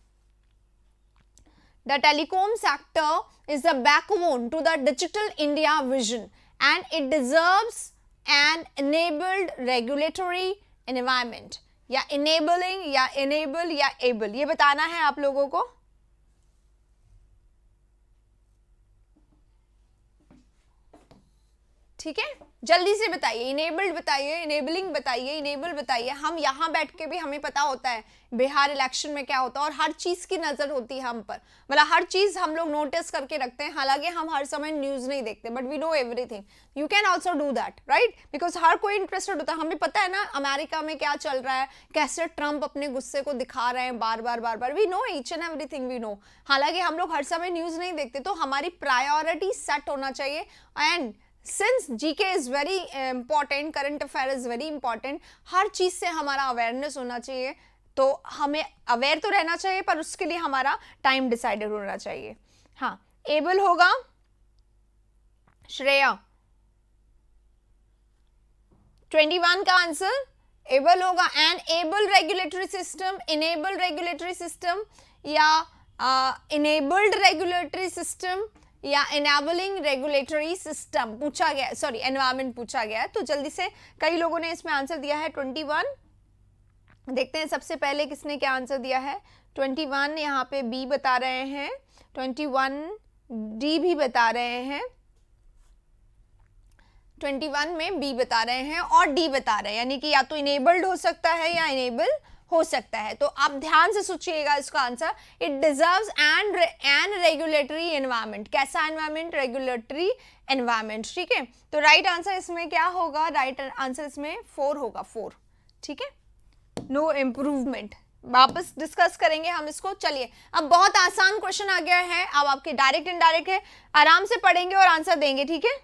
The telecom sector is the backbone to the digital India vision and it deserves an enabled regulatory environment। या इनेबलिंग या इनेबल या एबल, ये बताना है आप लोगों को। ठीक है, जल्दी से बताइए, इनेबल्ड बताइए, इनेबलिंग बताइए, इनेबल बताइए। हम यहाँ बैठ के भी हमें पता होता है बिहार इलेक्शन में क्या होता है, और हर चीज की नजर होती है हम पर, मतलब हर चीज हम लोग नोटिस करके रखते हैं। हालांकि हम हर समय न्यूज नहीं देखते, but we know everything. You can also do that, right, because हर कोई इंटरेस्टेड होता है। हमें पता है ना अमेरिका में क्या चल रहा है, कैसे ट्रंप अपने गुस्से को दिखा रहे हैं बार बार बार बार। We know each and everything, we know. हालांकि हम लोग हर समय न्यूज नहीं देखते, तो हमारी प्रायोरिटी सेट होना चाहिए। And since GK is very important, current affair is very important, हर चीज से हमारा अवेयरनेस होना चाहिए। तो हमें अवेयर तो रहना चाहिए, पर उसके लिए हमारा टाइम डिसाइडेड होना चाहिए। हाँ, एबल होगा श्रेया, 21 का आंसर एबल होगा। And able regulatory system, enable regulatory system, या इनेबल्ड रेगुलेटरी सिस्टम, या एनेबलिंग रेगुलेटरी सिस्टम पूछा गया, सॉरी एनवायरमेंट पूछा गया है। तो जल्दी से कई लोगों ने इसमें आंसर दिया है 21। देखते हैं सबसे पहले किसने क्या आंसर दिया है। 21 यहाँ पे बी बता रहे हैं, 21 डी भी बता रहे हैं, 21 में बी बता रहे हैं और डी बता रहे हैं, यानी कि या तो इनेबल्ड हो सकता है या इनेबल हो सकता है। तो आप ध्यान से सोचिएगा इसका आंसर। It deserves an regulatory environment. कैसा एनवायरनमेंट? Regulatory environment. ठीक है, तो राइट आंसर इसमें क्या होगा? राइट आंसर इसमें 4 होगा, 4। ठीक है, नो इम्प्रूवमेंट। वापस डिस्कस करेंगे हम इसको। चलिए, अब बहुत आसान क्वेश्चन आ गया है, अब आपके डायरेक्ट इनडायरेक्ट है, आराम से पढ़ेंगे और आंसर देंगे। ठीक है,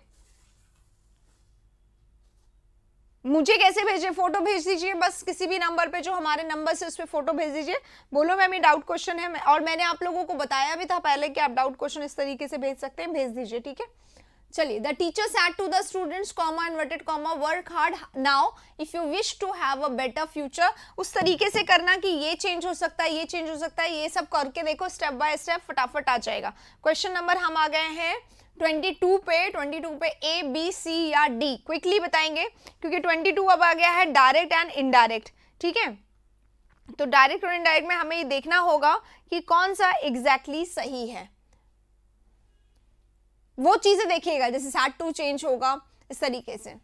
मुझे कैसे भेजे? फोटो भेज दीजिए बस, किसी भी नंबर पे जो हमारे नंबर से उस पर फोटो भेज दीजिए। बोलो मैम ये डाउट क्वेश्चन है, और मैंने आप लोगों को बताया भी था पहले कि आप डाउट क्वेश्चन इस तरीके से भेज सकते हैं, भेज दीजिए। ठीक है, चलिए। The teacher said to the students comma inverted comma work hard now if you wish to have a better future. उस तरीके से करना कि ये चेंज हो सकता है, ये चेंज हो सकता है, ये सब करके देखो, स्टेप बाय स्टेप फटाफट आ जाएगा। क्वेश्चन नंबर हम आ गए हैं 22 पे ए बी सी या डी क्विकली बताएंगे, क्योंकि 22 अब आ गया है डायरेक्ट एंड इनडायरेक्ट। ठीक है, तो डायरेक्ट और इनडायरेक्ट में हमें ये देखना होगा कि कौन सा एग्जैक्टली सही है। वो चीजें देखिएगा, जैसे सैड टू चेंज होगा इस तरीके से।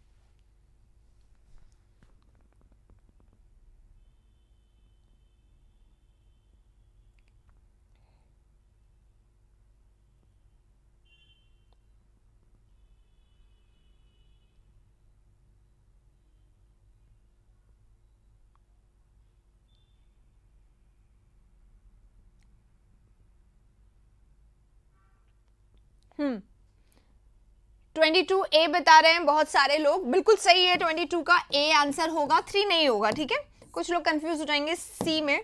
हम्म, 22 ए बता रहे हैं बहुत सारे लोग, बिल्कुल सही है। 22 का ए आंसर होगा, 3 नहीं होगा। ठीक है, कुछ लोग कंफ्यूज हो जाएंगे सी में।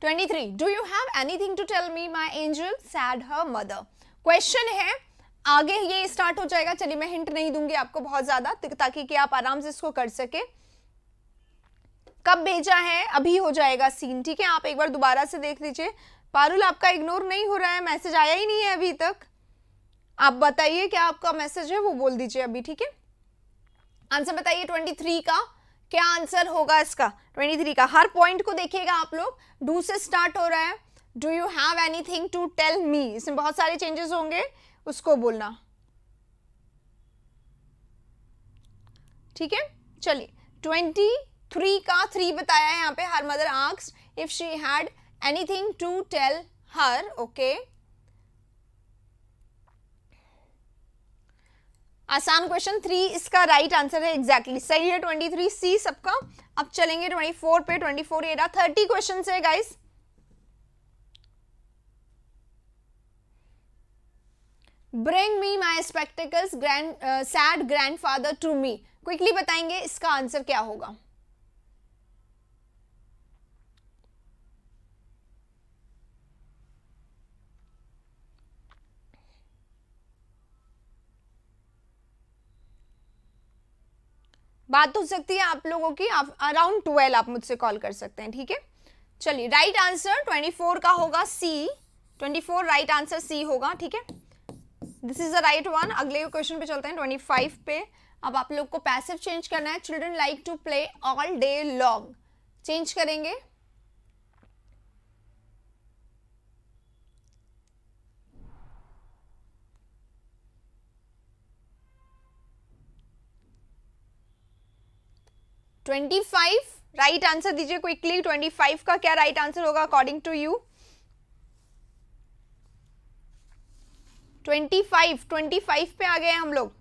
23, do you have anything to tell me my angel said her mother. Question है, आगे ये स्टार्ट हो जाएगा। चलिए, मैं हिंट नहीं दूंगी आपको बहुत ज्यादा, ताकि कि आप आराम से इसको कर सके। कब भेजा है? अभी हो जाएगा सीन। ठीक है, आप एक बार दोबारा से देख लीजिए। पारुल, आपका इग्नोर नहीं हो रहा है, मैसेज आया ही नहीं है अभी तक। आप बताइए क्या आपका मैसेज है, वो बोल दीजिए अभी। ठीक है, आंसर बताइए 23 का क्या आंसर होगा इसका। 23 का हर पॉइंट को देखिएगा आप लोग, डू से स्टार्ट हो रहा है। Do you have anything to tell me, इसमें बहुत सारे चेंजेस होंगे, उसको बोलना। ठीक है, चलिए। 23 का 3 बताया है यहाँ पे। Her mother asked if she had anything to tell her. Okay, आसान क्वेश्चन। 3 इसका राइट आंसर है, एग्जैक्टली सही है। 23 सी सबका। अब चलेंगे 24 पे। 24 ये रहा। 30 क्वेश्चन है guys. Bring me my spectacles said grandfather to me. Quickly बताएंगे इसका आंसर क्या होगा। बात हो सकती है आप लोगों की, आप अराउंड 12 आप मुझसे कॉल कर सकते हैं। ठीक है, चलिए। राइट आंसर 24 का होगा सी। 24 राइट आंसर सी होगा। ठीक है, this is the right one. अगले क्वेश्चन पे चलते हैं 25 पे। अब आप लोग को पैसिव चेंज करना है। Children like to play all day long. Change करेंगे। ट्वेंटी फाइव राइट आंसर दीजिए क्विकली। 25 का क्या राइट आंसर होगा अकॉर्डिंग टू यू? 25 पे आ गए हम लोग,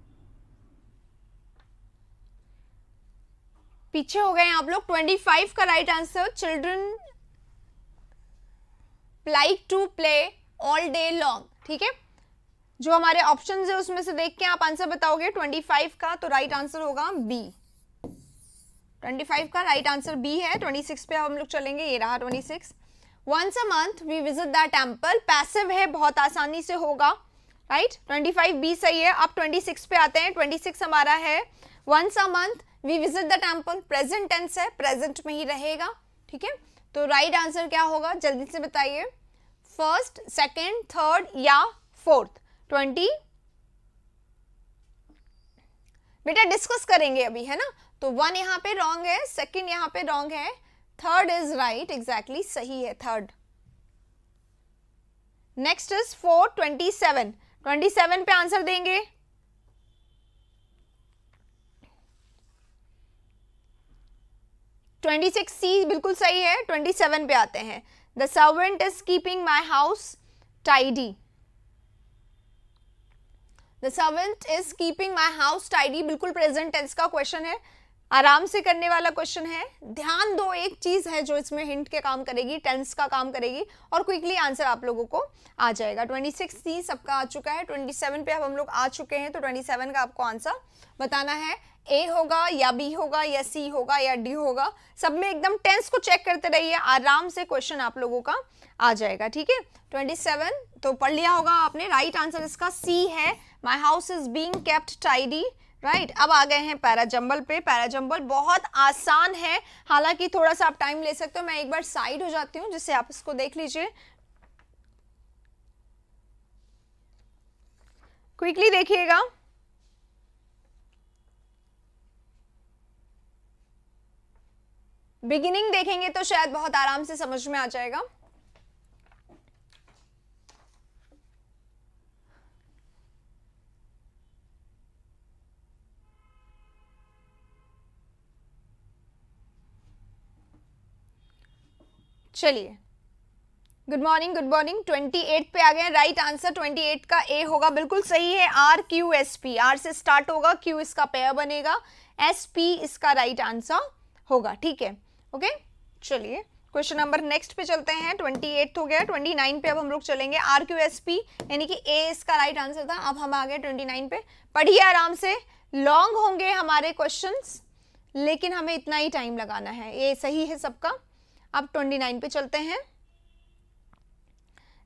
पीछे हो गए आप लोग। 25 का right answer, children like to play all day long. ठीक है, जो हमारे ऑप्शंस है उसमें से देख के आप आंसर बताओगे 25 का, तो राइट आंसर होगा बी। 25 का राइट आंसर बी है। 26 पे हम लोग चलेंगे, ये रहा 26। Once a month we visit the temple, passive है, बहुत आसानी से होगा, राइट। 25 बी सही है। अब 26 पे आते हैं। 26 हमारा है once a month we visit the temple, present tense है, प्रेजेंट में ही रहेगा। ठीक है, तो राइट आंसर क्या होगा जल्दी से बताइए? फर्स्ट, सेकेंड, थर्ड या फोर्थ? 20 बेटा डिस्कस करेंगे अभी, है ना। तो 1 यहाँ पे रॉन्ग है, सेकंड यहाँ पे रॉन्ग है, थर्ड इज राइट, एग्जैक्टली सही है थर्ड। Next is 4, 27। 27 पे आंसर देंगे। ट्वेंटी सिक्स सी बिल्कुल सही है। 27 पे आते हैं। The servant is keeping my house tidy. The servant is keeping my house tidy बिल्कुल प्रेजेंट टेंस का क्वेश्चन है, आराम से करने वाला क्वेश्चन है। ध्यान दो, एक चीज है जो इसमें हिंट के काम करेगी, टेंस का काम करेगी, और क्विकली आंसर आप लोगों को आ जाएगा। 26 सी सबका आ चुका है। 27 पे अब हम लोग आ चुके हैं, तो 27 का आपको आंसर बताना है। ए होगा या बी होगा या सी होगा या डी होगा, सब में एकदम टेंस को चेक करते रहिए, आराम से क्वेश्चन आप लोगों का आ जाएगा। ठीक है, 27 तो पढ़ लिया होगा आपने। राइट आंसर इसका सी है, my house is being kept tidy, right. अब आ गए हैं पैराजंबल पे। पैराजंबल बहुत आसान है, हालांकि थोड़ा सा आप टाइम ले सकते हो। मैं एक बार साइड हो जाती हूँ जिससे आप इसको देख लीजिए, क्विकली देखिएगा। बिगिनिंग देखेंगे तो शायद बहुत आराम से समझ में आ जाएगा। चलिए, गुड मॉर्निंग गुड मॉर्निंग। 28 पे आ गए। राइट आंसर 28 का ए होगा, बिल्कुल सही है। R Q S P, R से स्टार्ट होगा, क्यू इसका पेयर बनेगा, एस पी इसका राइट आंसर होगा। ठीक है, ओके। चलिए क्वेश्चन नंबर नेक्स्ट पे चलते हैं। 28 हो गया। 29 पे अब हम लोग चलेंगे। आर क्यू एस पी यानी कि ए इसका राइट आंसर था। अब हम आ गए 29 पे। पढ़िए आराम से, लॉन्ग होंगे हमारे क्वेश्चंस, लेकिन हमें इतना ही टाइम लगाना है। ये सही है सबका। अब 29 पे चलते हैं।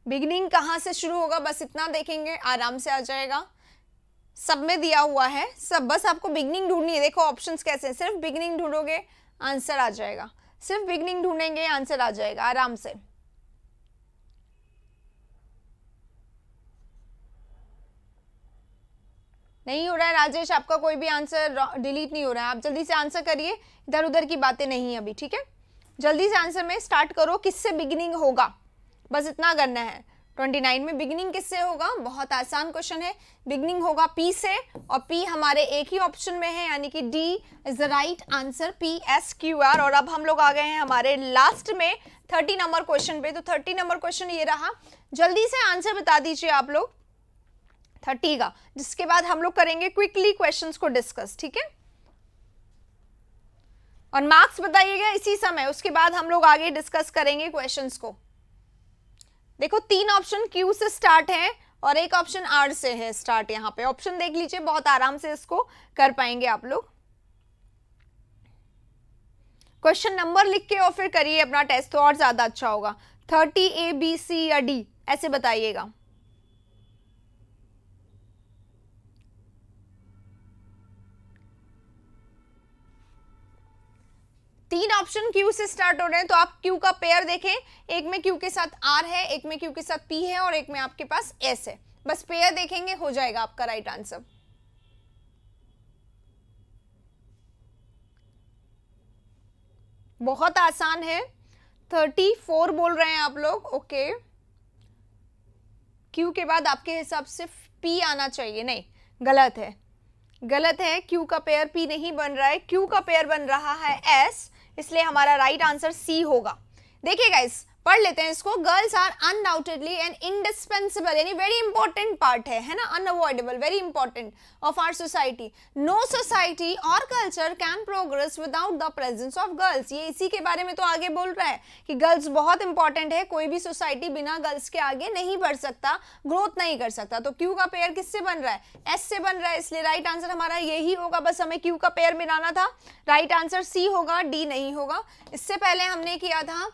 बिगिनिंग कहाँ से शुरू होगा बस इतना देखेंगे, आराम से आ जाएगा। सब में दिया हुआ है, सब बस आपको बिगिनिंग ढूंढनी है। देखो ऑप्शंस कैसे हैं, सिर्फ बिगिनिंग ढूंढोगे आंसर आ जाएगा, सिर्फ बिगिनिंग ढूंढेंगे आंसर आ जाएगा आराम से। नहीं हो रहा है राजेश आपका कोई भी आंसर डिलीट नहीं हो रहा है, आप जल्दी से आंसर करिए, इधर उधर की बातें नहीं अभी। ठीक है, जल्दी से आंसर में स्टार्ट करो। किससे बिगिनिंग होगा बस इतना करना है। 29 में बिगिनिंग किससे होगा? बहुत आसान क्वेश्चन है। बिगिनिंग होगा पी से, और पी हमारे एक ही ऑप्शन में है, यानी कि D is the right answer, P S Q R. और अब हम लोग आ गए हैं हमारे लास्ट में 30 नंबर क्वेश्चन पे। तो 30 नंबर क्वेश्चन ये रहा, जल्दी से आंसर बता दीजिए आप लोग 30 का, जिसके बाद हम लोग करेंगे क्विकली क्वेश्चंस को डिस्कस। ठीक है, और मार्क्स बताइएगा इसी समय, उसके बाद हम लोग आगे डिस्कस करेंगे क्वेश्चंस को। देखो 3 ऑप्शन क्यू से स्टार्ट है और एक ऑप्शन आर से है स्टार्ट। यहाँ पे ऑप्शन देख लीजिए, बहुत आराम से इसको कर पाएंगे आप लोग। क्वेश्चन नंबर लिख के और फिर करिए अपना टेस्ट, तो और ज्यादा अच्छा होगा। 30 ए बी सी या डी ऐसे बताइएगा। तीन ऑप्शन क्यू से स्टार्ट हो रहे हैं, तो आप क्यू का पेयर देखें, एक में क्यू के साथ आर है, एक में क्यू के साथ पी है, और एक में आपके पास एस है। बस पेयर देखेंगे हो जाएगा आपका राइट आंसर। बहुत आसान है। 34 बोल रहे हैं आप लोग। ओके, क्यू के बाद आपके हिसाब से पी आना चाहिए, नहीं गलत है, गलत है। क्यू का पेयर पी नहीं बन रहा है, क्यू का पेयर बन रहा है एस, इसलिए हमारा राइट आंसर सी होगा। देखिए गाइस, पढ़ लेते हैं इसको। Girls are undoubtedly and indispensable, यानी वेरी इंपॉर्टेंट पार्ट है ना, unavoidable, very important of our society. No society और culture can progress without the presence of girls. ये इसी के बारे में तो आगे बोल रहा है कि गर्ल्स बहुत इंपॉर्टेंट है, कोई भी सोसाइटी बिना गर्ल्स के आगे नहीं बढ़ सकता, ग्रोथ नहीं कर सकता। तो क्यू का पेयर किससे बन रहा है? एस से बन रहा है, इसलिए राइट आंसर हमारा यही होगा। बस हमें क्यू का पेयर बनाना था, राइट आंसर सी होगा, डी नहीं होगा। इससे पहले हमने किया था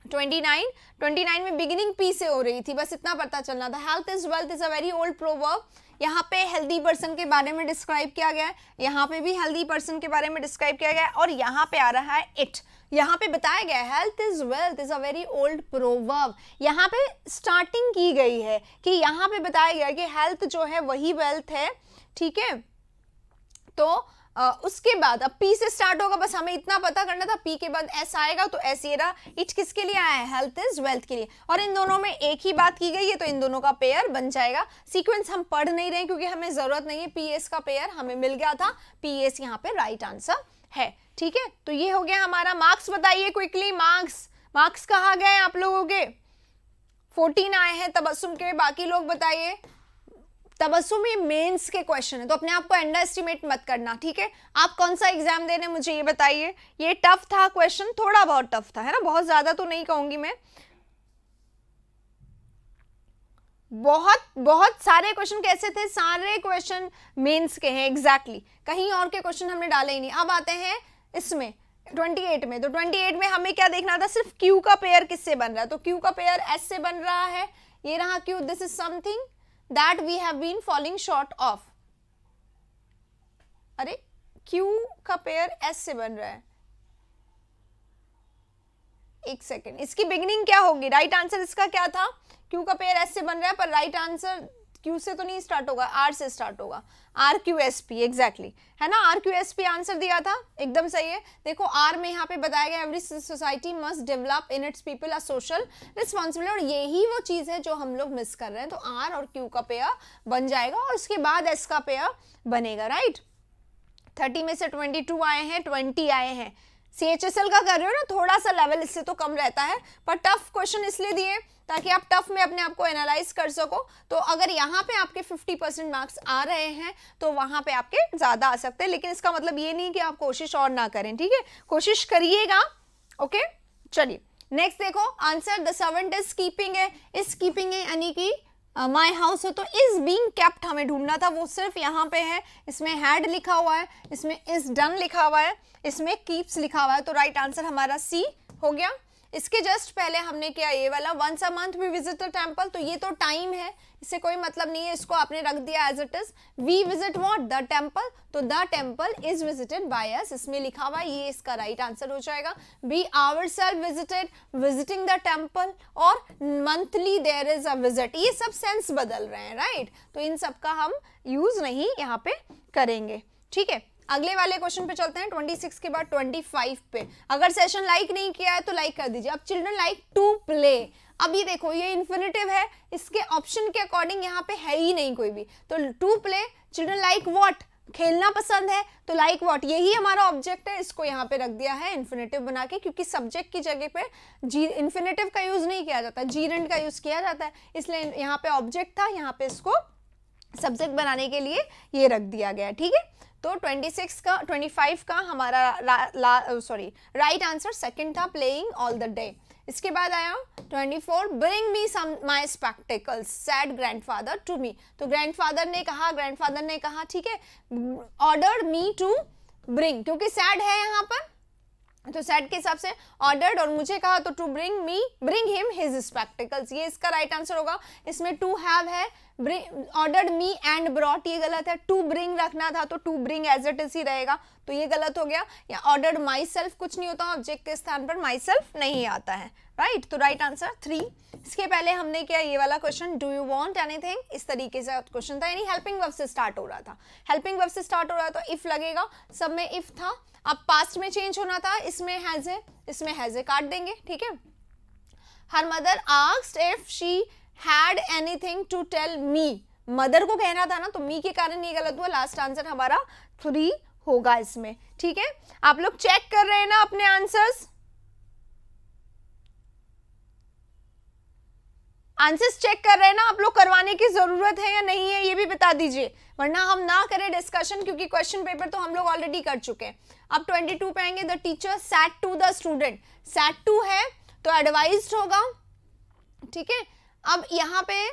29 में बिगिनिंग पी से हो रही थी, बस इतना पता चलना था। Health is wealth is a very old proverb. यहाँ पे हेल्दी पर्सन के बारे में डिस्क्राइब किया गया है, यहाँ पे भी हेल्दी पर्सन के बारे में डिस्क्राइब किया गया है, और यहाँ पे आ रहा है इट। यहाँ पे बताया गया है health is wealth is a very old proverb. यहाँ पे स्टार्टिंग की गई है कि यहाँ पे बताया गया है कि हेल्थ जो है वही वेल्थ है, ठीक है। तो उसके बाद अब पी से स्टार्ट होगा, बस हमें इतना पता करना था, पी के बाद एस आएगा, तो एस ये रहा। इट किसके लिए आया है? हेल्थ इज वेल्थ के लिए। और इन दोनों में एक ही बात की गई है, तो इन दोनों का पेयर बन जाएगा। सीक्वेंस हम पढ़ नहीं रहे क्योंकि हमें जरूरत नहीं है, पी एस का पेयर हमें मिल गया था, पी एस यहाँ पे राइट आंसर है, ठीक है। तो ये हो गया हमारा। मार्क्स बताइए क्विकली, मार्क्स कहाँ गए आप लोगों के? 14 आए हैं तबस्सुम के, बाकी लोग बताइए। तबस्सुम ये मेंस के क्वेश्चन है, तो अपने आप को अंडर एस्टिमेट मत करना, ठीक है। आप कौन सा एग्जाम देने मुझे ये बताइए। ये टफ था क्वेश्चन, थोड़ा बहुत टफ था, है ना, बहुत ज्यादा तो नहीं कहूंगी मैं। बहुत सारे क्वेश्चन कैसे थे? सारे क्वेश्चन मेंस के हैं एग्जैक्टली, कहीं और के क्वेश्चन हमने डाले ही नहीं। अब आते हैं इसमें 28 में। तो 28 में हमें क्या देखना था? सिर्फ क्यू का पेयर किससे बन रहा है। तो क्यू का पेयर एस से बन रहा है, ये रहा Q. This is something that we have been falling short of। अरे Q का पेयर S से बन रहा है, एक सेकेंड, इसकी बिगिनिंग क्या होगी? राइट आंसर इसका क्या था? Q का पेयर S से बन रहा है, पर राइट आंसर Q से तो नहीं स्टार्ट होगा, R से स्टार्ट होगा। RQSP एग्जैक्टली, है ना, RQSP आंसर दिया था, एकदम सही है। देखो R में यहाँ पे बताया गया every society must develop in its people a social responsibility, और यही वो चीज है जो हम लोग मिस कर रहे हैं। तो R और Q का पेयर बन जाएगा, और उसके बाद S का पेयर बनेगा, राइट। 30 में से 22 आए हैं, 20 आए हैं। CHSL का कर रहे हो ना, थोड़ा सा लेवल इससे तो कम रहता है, पर टफ क्वेश्चन इसलिए दिए ताकि आप टफ में अपने आप को एनालाइज कर सको। तो अगर यहाँ पे आपके 50% मार्क्स आ रहे हैं तो वहां पे आपके ज्यादा आ सकते हैं, लेकिन इसका मतलब ये नहीं कि आप कोशिश और ना करें, ठीक है, कोशिश करिएगा। ओके, चलिए नेक्स्ट देखो answer. The servant is keeping है, इज कीपिंग है यानी कि माई हाउस है, तो इज बीइंग केप्ट हमें ढूंढना था, वो सिर्फ यहाँ पे है। इसमें हैड लिखा हुआ है, इसमें इज डन लिखा हुआ है, इसमें कीप्स लिखा हुआ है, तो राइट आंसर हमारा सी हो गया। इसके जस्ट पहले हमने किया ये वाला, once a month we visit the temple, तो ये तो टाइम है, इससे कोई मतलब नहीं है, इसको आपने रख दिया as it is. We visit what? The temple, तो the temple is visited by us, इसमें लिखा हुआ है, ये इसका राइट आंसर हो जाएगा। We ourselves visited, visiting the temple, और monthly there is a visit, ये सब सेंस बदल रहे हैं, राइट। तो इन सब का हम यूज नहीं यहाँ पे करेंगे, ठीक है। अगले वाले क्वेश्चन पे चलते हैं, 26 के बाद 25 पे। अगर सेशन लाइक नहीं किया है तो लाइक कर दीजिए। अब चिल्ड्रन लाइक टू प्ले, अब ये देखो ये इन्फिनिटिव है, इसके ऑप्शन के अकॉर्डिंग यहाँ पे है ही नहीं कोई भी, तो to play, children like what? खेलना पसंद है, तो लाइक व्हाट, यही हमारा ऑब्जेक्ट है, इसको यहाँ पे रख दिया है इन्फिनिटिव बना के, क्योंकि सब्जेक्ट की जगह पे जी इन्फिनिटिव का यूज नहीं किया जाता, जीरेंड का यूज किया जाता है, इसलिए यहाँ पे ऑब्जेक्ट था, यहाँ पे इसको सब्जेक्ट बनाने के लिए ये रख दिया गया, ठीक है। तो 25 का हमारा राइट आंसर सेकंड था, प्लेइंग ऑल द डे। इसके बाद आया 24, bring me some my spectacles said grandfather to me, तो ग्रैंडफादर ने कहा, ठीक है, ऑर्डर्ड मी टू ब्रिंग, क्योंकि सैड है यहाँ पर, तो सैड के हिसाब से ऑर्डर्ड, और मुझे कहा तो to bring him his spectacles, ये इसका राइट आंसर होगा। इसमें टू हैव है, ऑर्डर्ड मी एंड ब्रॉट, ये गलत है। टू ब्रिंग रखना था तो to bring as it is ही रहेगा, तो ये गलत हो गया। या ऑर्डर्ड माई सेल्फ, कुछ नहीं होता, ऑब्जेक्ट के स्थान पर माई सेल्फ नहीं आता है, राइट। तो राइट आंसर 3। इसके पहले हमने किया ये वाला question, do you want anything, इस तरीके से क्वेश्चन था, यानी हेल्पिंग वर्ब से स्टार्ट हो रहा था। हेल्पिंग वर्ब से स्टार्ट हो रहा था तो इफ लगेगा, सब में इफ था। अब पास्ट में चेंज होना था, इसमें हैज है, इसमें हैज है काट देंगे, ठीक है। Her mother asked if she had anything to tell me, mother को कहना था ना, तो मी के कारण ये गलत हुआ। लास्ट आंसर हमारा 3 होगा इसमें, ठीक है। आप लोग चेक कर रहे हैं ना अपने आंसर्स, आंसर्स चेक कर रहे हैं ना आप लोग, करवाने की जरूरत है या नहीं है ये भी बता दीजिए, वरना हम ना करें डिस्कशन, क्योंकि क्वेश्चन पेपर तो हम लोग ऑलरेडी कर चुके हैं। अब 22 पे आएंगे, the teacher said to the student, said to है तो एडवाइज्ड होगा, ठीक है। अब यहाँ पे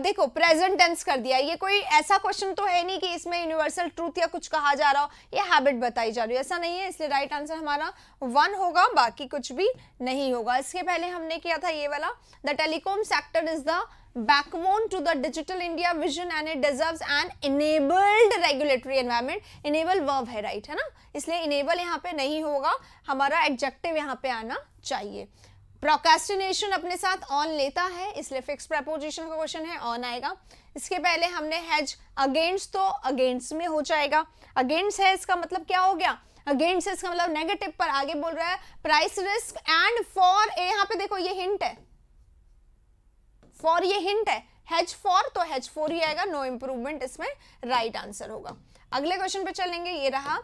देखो प्रेजेंट टेंस कर दिया, ये कोई ऐसा क्वेश्चन तो है नहीं कि इसमें यूनिवर्सल ट्रूथ या कुछ कहा जा रहा हो, ये हैबिट बताई जा रही है, ऐसा नहीं है, इसलिए राइट आंसर हमारा 1 होगा, बाकी कुछ भी नहीं होगा। इसके पहले हमने किया था ये वाला, the telecom sector is the backbone to the digital India vision and it deserves an enabled regulatory environment, enable verb है, राइट है ना, इसलिए enable यहाँ पे नहीं होगा, हमारा adjective यहाँ पे आना चाहिए। प्रोक्रेस्टिनेशन अपने साथ ऑन लेता है, इसलिए फिक्स प्रपोजिशन का क्वेश्चन है, ऑन आएगा। इसके पहले हमने हैज अगेंस्ट, तो अगेंस्ट में हो जाएगा, अगेंस्ट है इसका मतलब क्या हो गया, अगेंस्ट है इसका मतलब नेगेटिव पर आगे बोल रहा है। प्राइस रिस्क एंड फॉर, यहाँ पे देखो ये हिंट है, फॉर ये हिंट है, हैज फॉर तो हैज फॉर ही आएगा, नो इंप्रूवमेंट इसमें राइट आंसर होगा। अगले क्वेश्चन पे चलेंगे, ये रहा।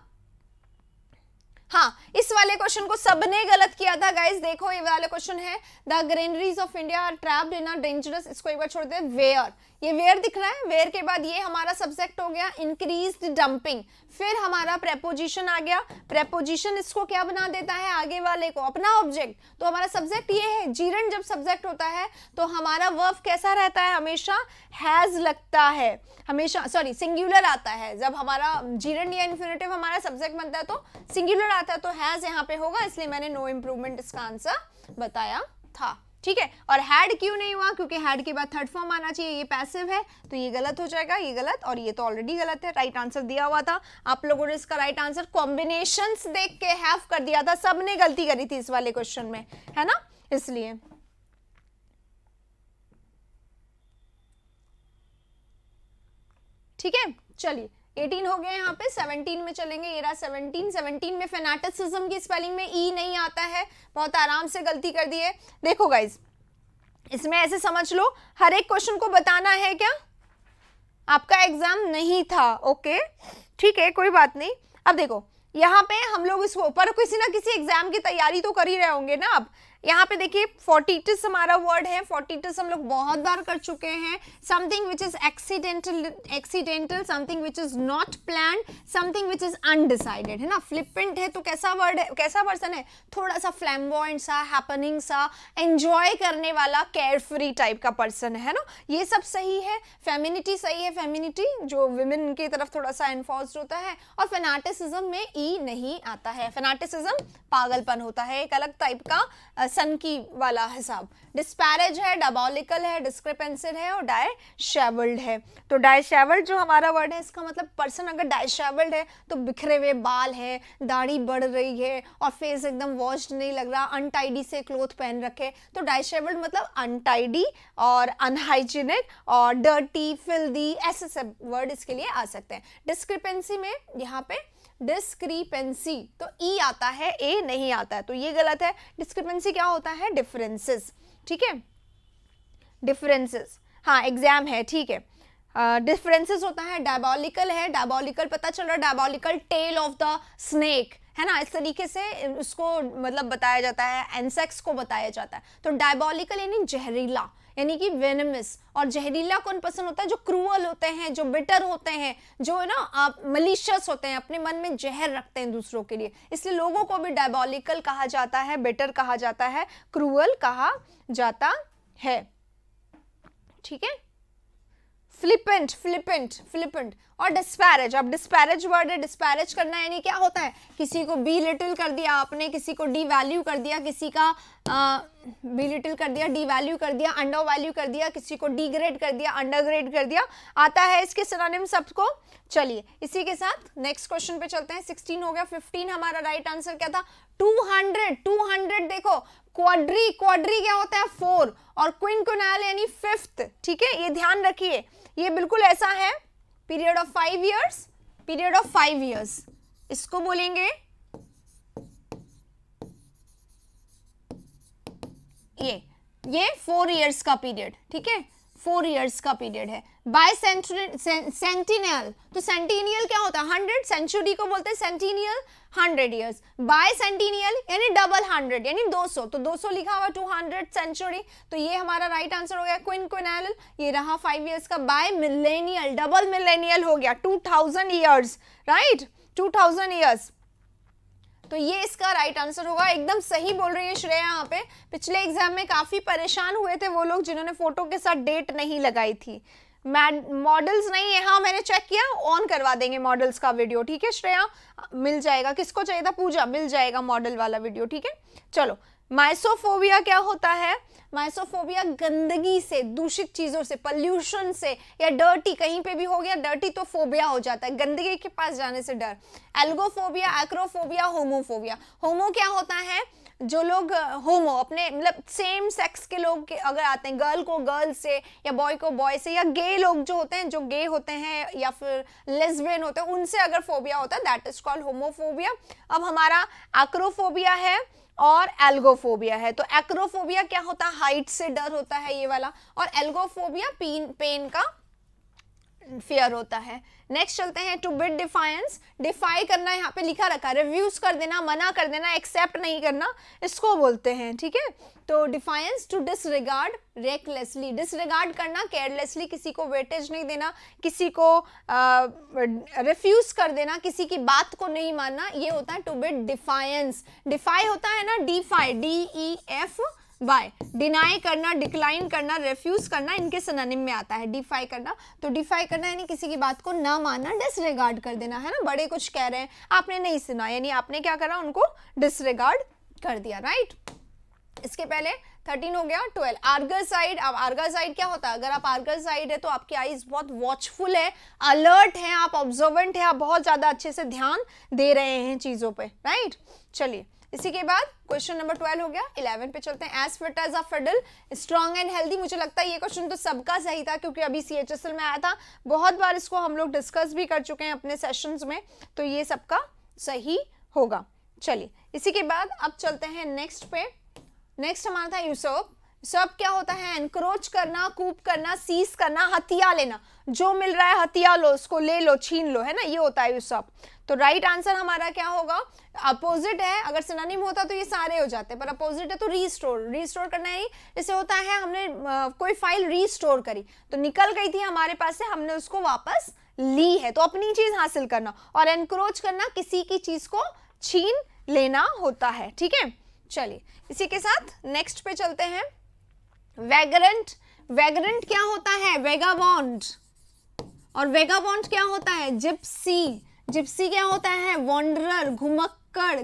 हाँ, इस वाले क्वेश्चन को सबने गलत किया था गाइस, देखो ये वाला क्वेश्चन है, the granaries of India are trapped in a dangerous, इसको एक बार छोड़ दे, वेयर, ये वेयर दिख रहा है, वेयर के बाद ये हमारा सब्जेक्ट हो गया इंक्रीज्ड डंपिंग, फिर हमारा प्रेपोजिशन आ गया, प्रेपोजिशन इसको क्या बना देता है, आगे वाले को अपना ऑब्जेक्ट, तो हमारा सब्जेक्ट ये है, जीरन जब सब्जेक्ट होता है तो हमारा वर्ब कैसा रहता है, हमेशा हैज लगता है, हमेशा सॉरी सिंगुलर आता है, जब हमारा जीरन या इन्फिनेटिव हमारा सब्जेक्ट बनता है तो सिंगुलर आता है, तो हैज यहाँ पे होगा, इसलिए मैंने नो इंप्रूवमेंट इसका आंसर बताया था, ठीक है। और हैड क्यों नहीं हुआ, क्योंकि हैड के बाद थर्ड फॉर्म आना चाहिए, ये पैसिव है तो ये गलत हो जाएगा, ये गलत, और ये तो ऑलरेडी गलत है, राइट आंसर दिया हुआ था, आप लोगों ने इसका राइट आंसर कॉम्बिनेशंस देख के हैव कर दिया था, सबने गलती करी थी इस वाले क्वेश्चन में, है ना, इसलिए। ठीक है, चलिए 18 हो गए, यहाँ पे 17 में चलेंगे, ये रहा 17 में फेनाटिसिज्म की स्पेलिंग में ई नहीं आता है, बहुत आराम से गलती कर दी है। देखो गाइज, इसमें ऐसे समझ लो, हर एक क्वेश्चन को बताना है क्या, आपका एग्जाम नहीं था, ओके ठीक है कोई बात नहीं। अब देखो यहाँ पे हम लोग इसको पर किसी ना किसी एग्जाम की तैयारी तो कर ही रहे होंगे ना। अब यहाँ पे देखिए फोर्टिटिस हमारा वर्ड है, फोर्टिटिस हम लोग बहुत बार कर चुके हैं, something which is accidental, something which is not planned, something which is undecided, है ना। फ्लिपेंट है तो कैसा वर्ड है, कैसा पर्सन है, थोड़ा सा फ्लैम्बॉयंट सा, हैपनिंग सा, एंजॉय करने वाला, केयर फ्री टाइप का पर्सन है ना, ये सब सही है। फेमिनिटी सही है, फेमिनिटी जो विमेन की तरफ थोड़ा सा एनफोर्स्ड होता है, और फेनाटिसिज्म में ई नहीं आता है, फेनाटिसिज्म पागलपन होता है, एक अलग टाइप का सनकी वाला हिसाब। डिस्पैरेज है, डायबॉलिकल है, डिस्क्रिपेंसिव है और डायशेवल्ड है। तो डायशेवल्ड जो हमारा वर्ड है, इसका मतलब पर्सन अगर डायशेवल्ड है तो बिखरे हुए बाल है, दाढ़ी बढ़ रही है और फेस एकदम वॉश्ड नहीं लग रहा, अनटाइडी से क्लोथ पहन रखे, तो डायशेवल्ड मतलब अनटाइडी और अनहाइजीनिक और डर्टी, फिल्दी, ऐसे सब वर्ड इसके लिए आ सकते हैं। डिस्क्रिपेंसी में यहाँ पे डिस्क्रिपेंसी तो ई आता है, ए नहीं आता है, तो ये गलत है। डिस्क्रिपेंसी क्या होता है, डिफरेंसेस, ठीक है, डिफरेंसेस, हाँ एग्जाम है, ठीक है। डिफरेंसेस होता है, डायबॉलिकल है, डायबॉलिकल पता चल रहा है, diabolical tell of the snake, है ना, इस तरीके से उसको मतलब बताया जाता है, एंसेक्स को बताया जाता है। तो डायबॉलिकल यानी जहरीला, यानी कि वेनमस, और जहरीला कौन पसंद होता है, जो क्रूअल होते हैं, जो बिटर होते हैं, जो है ना मलिशियस होते हैं, अपने मन में जहर रखते हैं दूसरों के लिए, इसलिए लोगों को भी डायबॉलिकल कहा जाता है, बिटर कहा जाता है, क्रूअल कहा जाता है, ठीक है। फ्लिपेंट, फ्लिपेंट, फ्लिपेंट और डिस्पैरेज। अब डिस्पैरेज वर्ड है, डिस्पैरेज करना यानी क्या होता है, किसी को बी लिटिल कर दिया आपने, किसी को डी वैल्यू कर दिया, किसी का बिलिटिल कर दिया, डीवैल्यू कर दिया, अंडर वैल्यू कर दिया, किसी को डीग्रेड कर दिया, अंडरग्रेड कर दिया, आता है इसके सिनोनिम सबको। चलिए इसी के साथ नेक्स्ट क्वेश्चन पे चलते हैं। 16 हो गया। 15 हमारा राइट आंसर क्या था? 200। 200 देखो, क्वाड्री, क्वाड्री क्या होता है? 4, और क्विंक्विनाइल यानी 5th। ठीक है, ये ध्यान रखिए, ये बिल्कुल ऐसा है, period of 5 years, period of 5 years इसको बोलेंगे। ये 4 इयर्स का पीरियड, ठीक है, 4 इयर्स का पीरियड है। बाय सेंटिनियल, तो सेंटिनियल क्या होता है? 100, सेंचुरी को बोलते हैं सेंटिनियल, 100 इयर्स। बाय सेंटिनियल यानी डबल 100 यानी 200, तो 200 लिखा हुआ 200 सेंचुरी, तो ये हमारा राइट आंसर हो गया। क्विंक्विनाइल ये रहा 5 इयर्स का। बाय मिलेनियल, डबल मिलेनियल हो गया 2000 इयर्स, राइट, 2000 इयर्स, तो ये इसका राइट आंसर होगा। एकदम सही बोल रही है श्रेया यहाँ पे। पिछले एग्जाम में काफी परेशान हुए थे वो लोग जिन्होंने फोटो के साथ डेट नहीं लगाई थी। मॉडल्स नहीं है, हाँ मैंने चेक किया, ऑन करवा देंगे मॉडल्स का वीडियो, ठीक है श्रेया, मिल जाएगा। किसको चाहिए था? पूजा, मिल जाएगा मॉडल वाला वीडियो, ठीक है। चलो, माइसोफोबिया क्या होता है? माइसोफोबिया गंदगी से, दूषित चीजों से, पोल्यूशन से, या डर्टी, कहीं पे भी हो गया डर्टी तो फोबिया हो जाता है, गंदगी के पास जाने से डर। Algophobia, acrophobia, homophobia. होमो क्या होता है? जो लोग होमो, अपने मतलब सेम सेक्स के लोग के अगर आते हैं, गर्ल को गर्ल से या बॉय को बॉय से, या गे लोग जो होते हैं, जो गे होते हैं या फिर लेस्बियन होते हैं, उनसे अगर फोबिया होता है, दैट इज कॉल्ड होमोफोबिया। अब हमारा एक्रोफोबिया है और एल्गोफोबिया है। तो एक्रोफोबिया क्या होता है? हाइट से डर होता है ये वाला, और एल्गोफोबिया पेन का फियर होता है। नेक्स्ट चलते हैं, टू बिड डिफायंस, डिफाई करना, यहाँ पे लिखा रखा है, रिव्यूज कर देना, मना कर देना, एक्सेप्ट नहीं करना, इसको बोलते हैं, ठीक है। तो defiance, to disregard recklessly, disregard करना, केयरलेसली, किसी को वेटेज नहीं देना, किसी को रिफ्यूज कर देना, किसी की बात को नहीं मानना, ये होता है टू बिड डिफायंस। डिफाई होता है ना, डीफाई, DEF बाय, डिनाई करना, डिक्लाइन करना, रेफ्यूज करना, इनके सिनोनिम में आता है डिफाई करना। तो डिफाई करना यानी किसी की बात को ना मानना, डिसरिगार्ड कर देना, है ना। बड़े कुछ कह रहे हैं, आपने नहीं सुना, यानी आपने क्या करा? उनको डिसरिगार्ड कर दिया, राइट। इसके पहले 13 हो गया। 12 आर्गर साइड। अब आर्गर साइड क्या होता है? अगर आप आर्गर साइड है तो आपकी आईज बहुत वॉचफुल है, अलर्ट है, आप ऑब्जर्वेंट है, आप बहुत ज्यादा अच्छे से ध्यान दे रहे हैं चीजों पे, राइट। चलिए इसी के बाद क्वेश्चन नंबर 12 हो गया। 11 पे चलते हैं। As fit as a fiddle, strong and healthy. मुझे लगता है ये क्वेश्चन तो सबका सही था क्योंकि अभी CHSL में आया था, बहुत बार इसको हम लोग डिस्कस भी कर चुके हैं अपने सेशंस में, तो ये सबका सही होगा। चलिए इसी के बाद अब चलते हैं नेक्स्ट पे। नेक्स्ट हमारा था यूसर्प। यूसर्प क्या होता है? एनक्रोच करना, कूप करना, सीज करना, हथिया लेना, जो मिल रहा है हथिया लो, उसको ले लो, छीन लो, है ना, ये होता है यूसर्प। तो राइट आंसर हमारा क्या होगा? अपोजिट है, अगर सिनोनिम होता तो ये सारे हो जाते, पर अपोजिट है तो रीस्टोर। रीस्टोर करना है, जैसे होता है हमने कोई फाइल रीस्टोर करी तो निकल गई थी हमारे पास से, हमने उसको वापस ली है, तो अपनी चीज हासिल करना। और एनक्रोच करना, किसी की चीज को छीन लेना होता है, ठीक है। चलिए इसी के साथ नेक्स्ट पे चलते हैं। वैगरेंट। वैगरेंट क्या होता है? वेगाबॉन्ड। और वेगाबॉन्ड क्या होता है? जिप्सी। जिप्सी क्या होता है? वॉन्डरर, घुमक्कड़,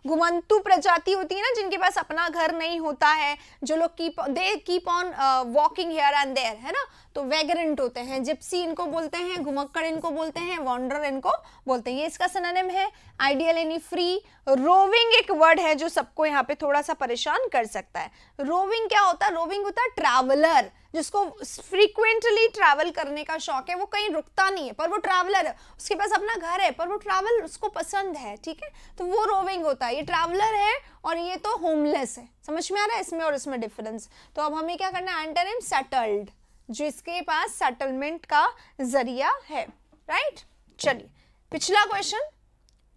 घुमंतु प्रजाति होती है ना, जिनके पास अपना घर नहीं होता है, जो लोग keep on walking here and there, है ना, तो वैगरेंट होते हैं। जिप्सी इनको बोलते हैं, घुमक्कड़ इनको बोलते हैं, वॉन्डरर इनको बोलते हैं। ये इसका सिनोनिम है। आइडियल यानी फ्री। रोविंग एक वर्ड है जो सबको यहाँ पे थोड़ा सा परेशान कर सकता है। रोविंग क्या होता है? रोविंग होता है ट्रैवलर, जिसको फ्रीक्वेंटली ट्रैवल करने का शौक है, वो कहीं रुकता नहीं है पर वो ट्रैवलर है, उसके पास अपना घर है पर वो ट्रैवल उसको पसंद है, ठीक है, तो वो रोविंग होता है। ये ट्रैवलर है और ये तो होमलेस है। समझ में आ रहा है इसमें और इसमें डिफरेंस? तो अब हमें क्या करना है? एंटोनिम सेटल्ड, जिसके पास सेटलमेंट का जरिया है, राइट। चलिए पिछला क्वेश्चन,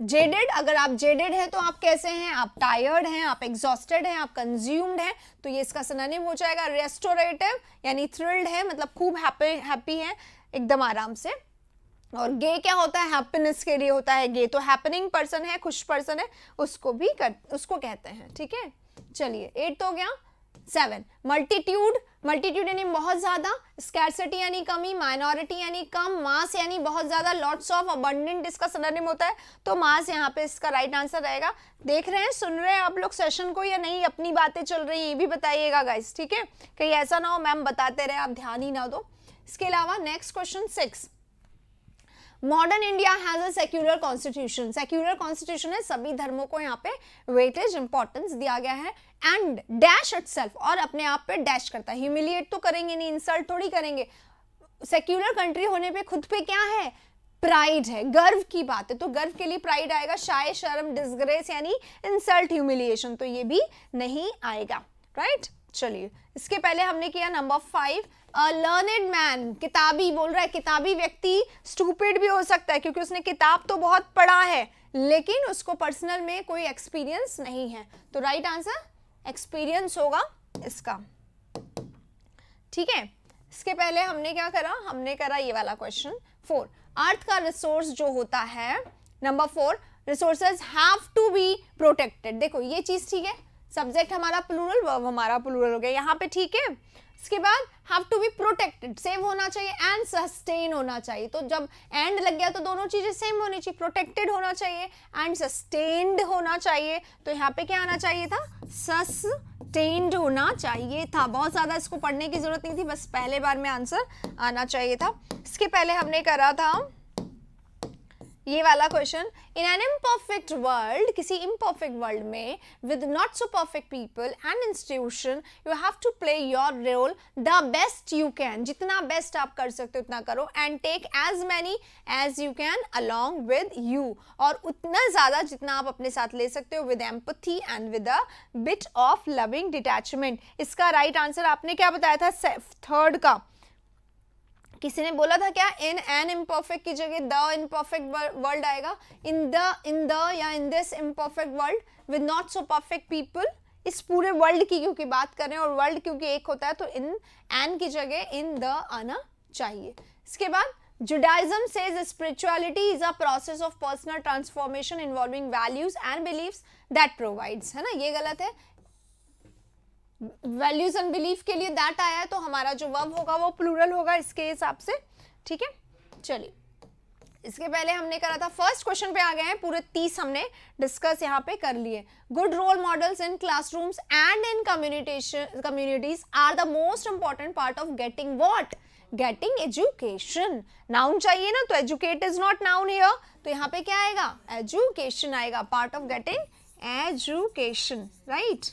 जेडेड। अगर आप जेडेड हैं तो आप कैसे हैं? आप टायर्ड हैं, आप एग्जॉस्टेड हैं, आप कंज्यूम्ड हैं, तो ये इसका सिनोनिम हो जाएगा रेस्टोरेटिव, यानी थ्रिल्ड है, मतलब खूब हैप्पी है, एकदम आराम से। और गे क्या होता है? हैप्पीनेस के लिए होता है गे, तो हैपनिंग पर्सन है, खुश पर्सन है, उसको कहते हैं, ठीक है। चलिए 8 हो गया। 7 मल्टीट्यूड, मल्टीट्यूड यानी बहुत ज्यादा, स्कैर्सिटी यानी कमी, माइनॉरिटी यानी कम, मास यानी बहुत ज्यादा, लॉट्स ऑफ, अबंडेंट इसका सिनोनिम होता है, तो मास यहाँ पे इसका राइट आंसर रहेगा। देख रहे हैं, सुन रहे हैं आप लोग सेशन को या नहीं, अपनी बातें चल रही हैं ये भी बताइएगा गाइस, ठीक है, कहीं ऐसा ना हो मैम बताते रहे आप ध्यान ही ना दो। इसके अलावा next question 6, modern India has a secular constitution, secular constitution है, सभी धर्मों को यहाँ पे वेटेज इंपॉर्टेंस दिया गया है, एंड डैश इटसेल्फ, और अपने आप पे डैश करता है, ह्यूमिलिएट तो करेंगे नहीं, इंसल्ट थोड़ी करेंगे, सेक्युलर कंट्री होने पे खुद पे क्या है, प्राइड है, गर्व की बात है, तो गर्व के लिए प्राइड आएगा, शाय शर्म डिसग्रेस यानी इंसल्ट ह्यूमिलिएशन तो ये भी नहीं आएगा, राइट। चलिए इसके पहले हमने किया नंबर 5, लर्नेड मैन, किताबी बोल रहा है, किताबी व्यक्ति स्टूपिड भी हो सकता है क्योंकि उसने किताब तो बहुत पढ़ा है लेकिन उसको पर्सनल में कोई एक्सपीरियंस नहीं है, तो राइट आंसर एक्सपीरियंस होगा इसका, ठीक है। इसके पहले हमने क्या करा, हमने करा ये वाला क्वेश्चन 4, अर्थ का रिसोर्स जो होता है, number 4, resources have to be protected, देखो ये चीज ठीक है, सब्जेक्ट हमारा प्लूरल, वर्ब हमारा प्लूरल हो गया यहाँ पे, ठीक है। इसके बाद have to be protected, save होना चाहिए एंड सस्टेन होना चाहिए, तो जब एंड लग गया तो दोनों चीजें सेम होनी चाहिए, प्रोटेक्टेड होना चाहिए एंड सस्टेन्ड होना चाहिए, तो यहाँ पे क्या आना चाहिए था, सस्टेन्ड होना चाहिए था, बहुत ज्यादा इसको पढ़ने की जरूरत नहीं थी, बस पहले बार में आंसर आना चाहिए था। इसके पहले हमने करा था ये वाला question, in an imperfect world, किसी इम्परफेक्ट वर्ल्ड में with not so perfect people and institution you have to play your role the best you can, जितना बेस्ट आप कर सकते हो उतना करो, and take as many as you can along with you, और उतना ज्यादा जितना आप अपने साथ ले सकते हो, with empathy and with a bit of loving detachment. इसका राइट आंसर आपने क्या बताया था, थर्ड का, किसी ने बोला था क्या, इन एन इम्परफेक्ट की जगह द इम्परफेक्ट वर्ल्ड आएगा, इन द या in this imperfect world with not so perfect people, इस पूरे वर्ल्ड की क्योंकि बात करें और वर्ल्ड क्योंकि एक होता है तो इन एन की जगह इन द आना चाहिए। इसके बाद Judaism says spirituality is a process of personal transformation involving values and believes that provides, है ना, ये गलत है, वैल्यूज एंड बिलीफ के लिए दैट आया है तो हमारा जो वर्ब होगा वो प्लूरल होगा इसके हिसाब से, ठीक है। चलिए इसके पहले हमने करा था, फर्स्ट क्वेश्चन पे आ गए हैं, पूरे 30 हमने डिस्कस यहाँ पे कर लिए। Good role models in classrooms and in communities are the most important part of getting what, getting education. Noun चाहिए ना, तो educate is not noun here, तो यहाँ पे क्या आएगा, एजुकेशन आएगा, part of getting education, right.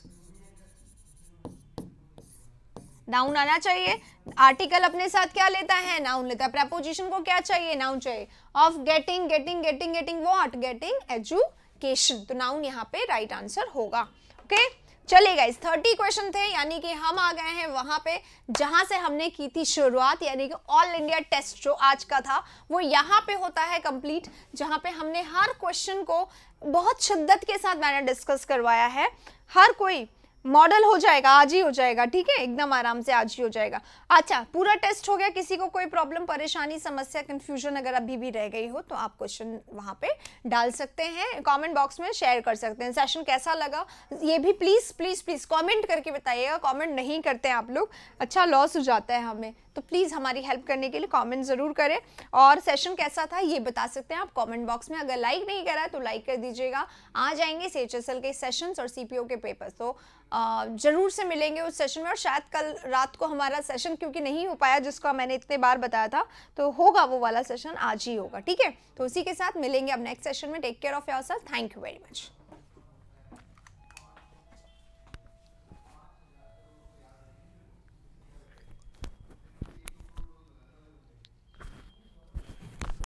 Noun आना चाहिए, आर्टिकल अपने साथ क्या लेता है, नाउन लेता है, प्रपोजिशन को क्या चाहिए, नाउन चाहिए, of getting getting getting getting what, getting education, तो नाउन यहाँ पे राइट आंसर होगा, ओके। चलिए गाइस 30 क्वेश्चन थे, यानी कि हम आ गए हैं वहां पे जहां से हमने की थी शुरुआत, यानी कि ऑल इंडिया टेस्ट जो आज का था वो यहाँ पे होता है कंप्लीट, जहां पे हमने हर क्वेश्चन को बहुत शिद्दत के साथ मैंने डिस्कस करवाया है, हर कोई मॉडल हो जाएगा, आज ही हो जाएगा, ठीक है, एकदम आराम से आज ही हो जाएगा। अच्छा पूरा टेस्ट हो गया, किसी को कोई प्रॉब्लम परेशानी समस्या कंफ्यूजन अगर अभी भी रह गई हो तो आप क्वेश्चन वहां पे डाल सकते हैं, कमेंट बॉक्स में शेयर कर सकते हैं। सेशन कैसा लगा ये भी प्लीज प्लीज प्लीज कमेंट करके बताइएगा, कमेंट नहीं करते हैं आप लोग, अच्छा लॉस हो जाता है हमें, तो प्लीज़ हमारी हेल्प करने के लिए कमेंट ज़रूर करें, और सेशन कैसा था ये बता सकते हैं आप कमेंट बॉक्स में, अगर लाइक नहीं करा है तो लाइक कर दीजिएगा। आ जाएंगे CHSL के सेशंस और CPO के पेपर्स, तो ज़रूर से मिलेंगे उस सेशन में, और शायद कल रात को हमारा सेशन क्योंकि नहीं हो पाया जिसको मैंने इतने बार बताया था, तो होगा वो वाला सेशन आज ही होगा, ठीक है। तो उसी के साथ मिलेंगे अब नेक्स्ट सेशन में, take care of yourself, thank you very much.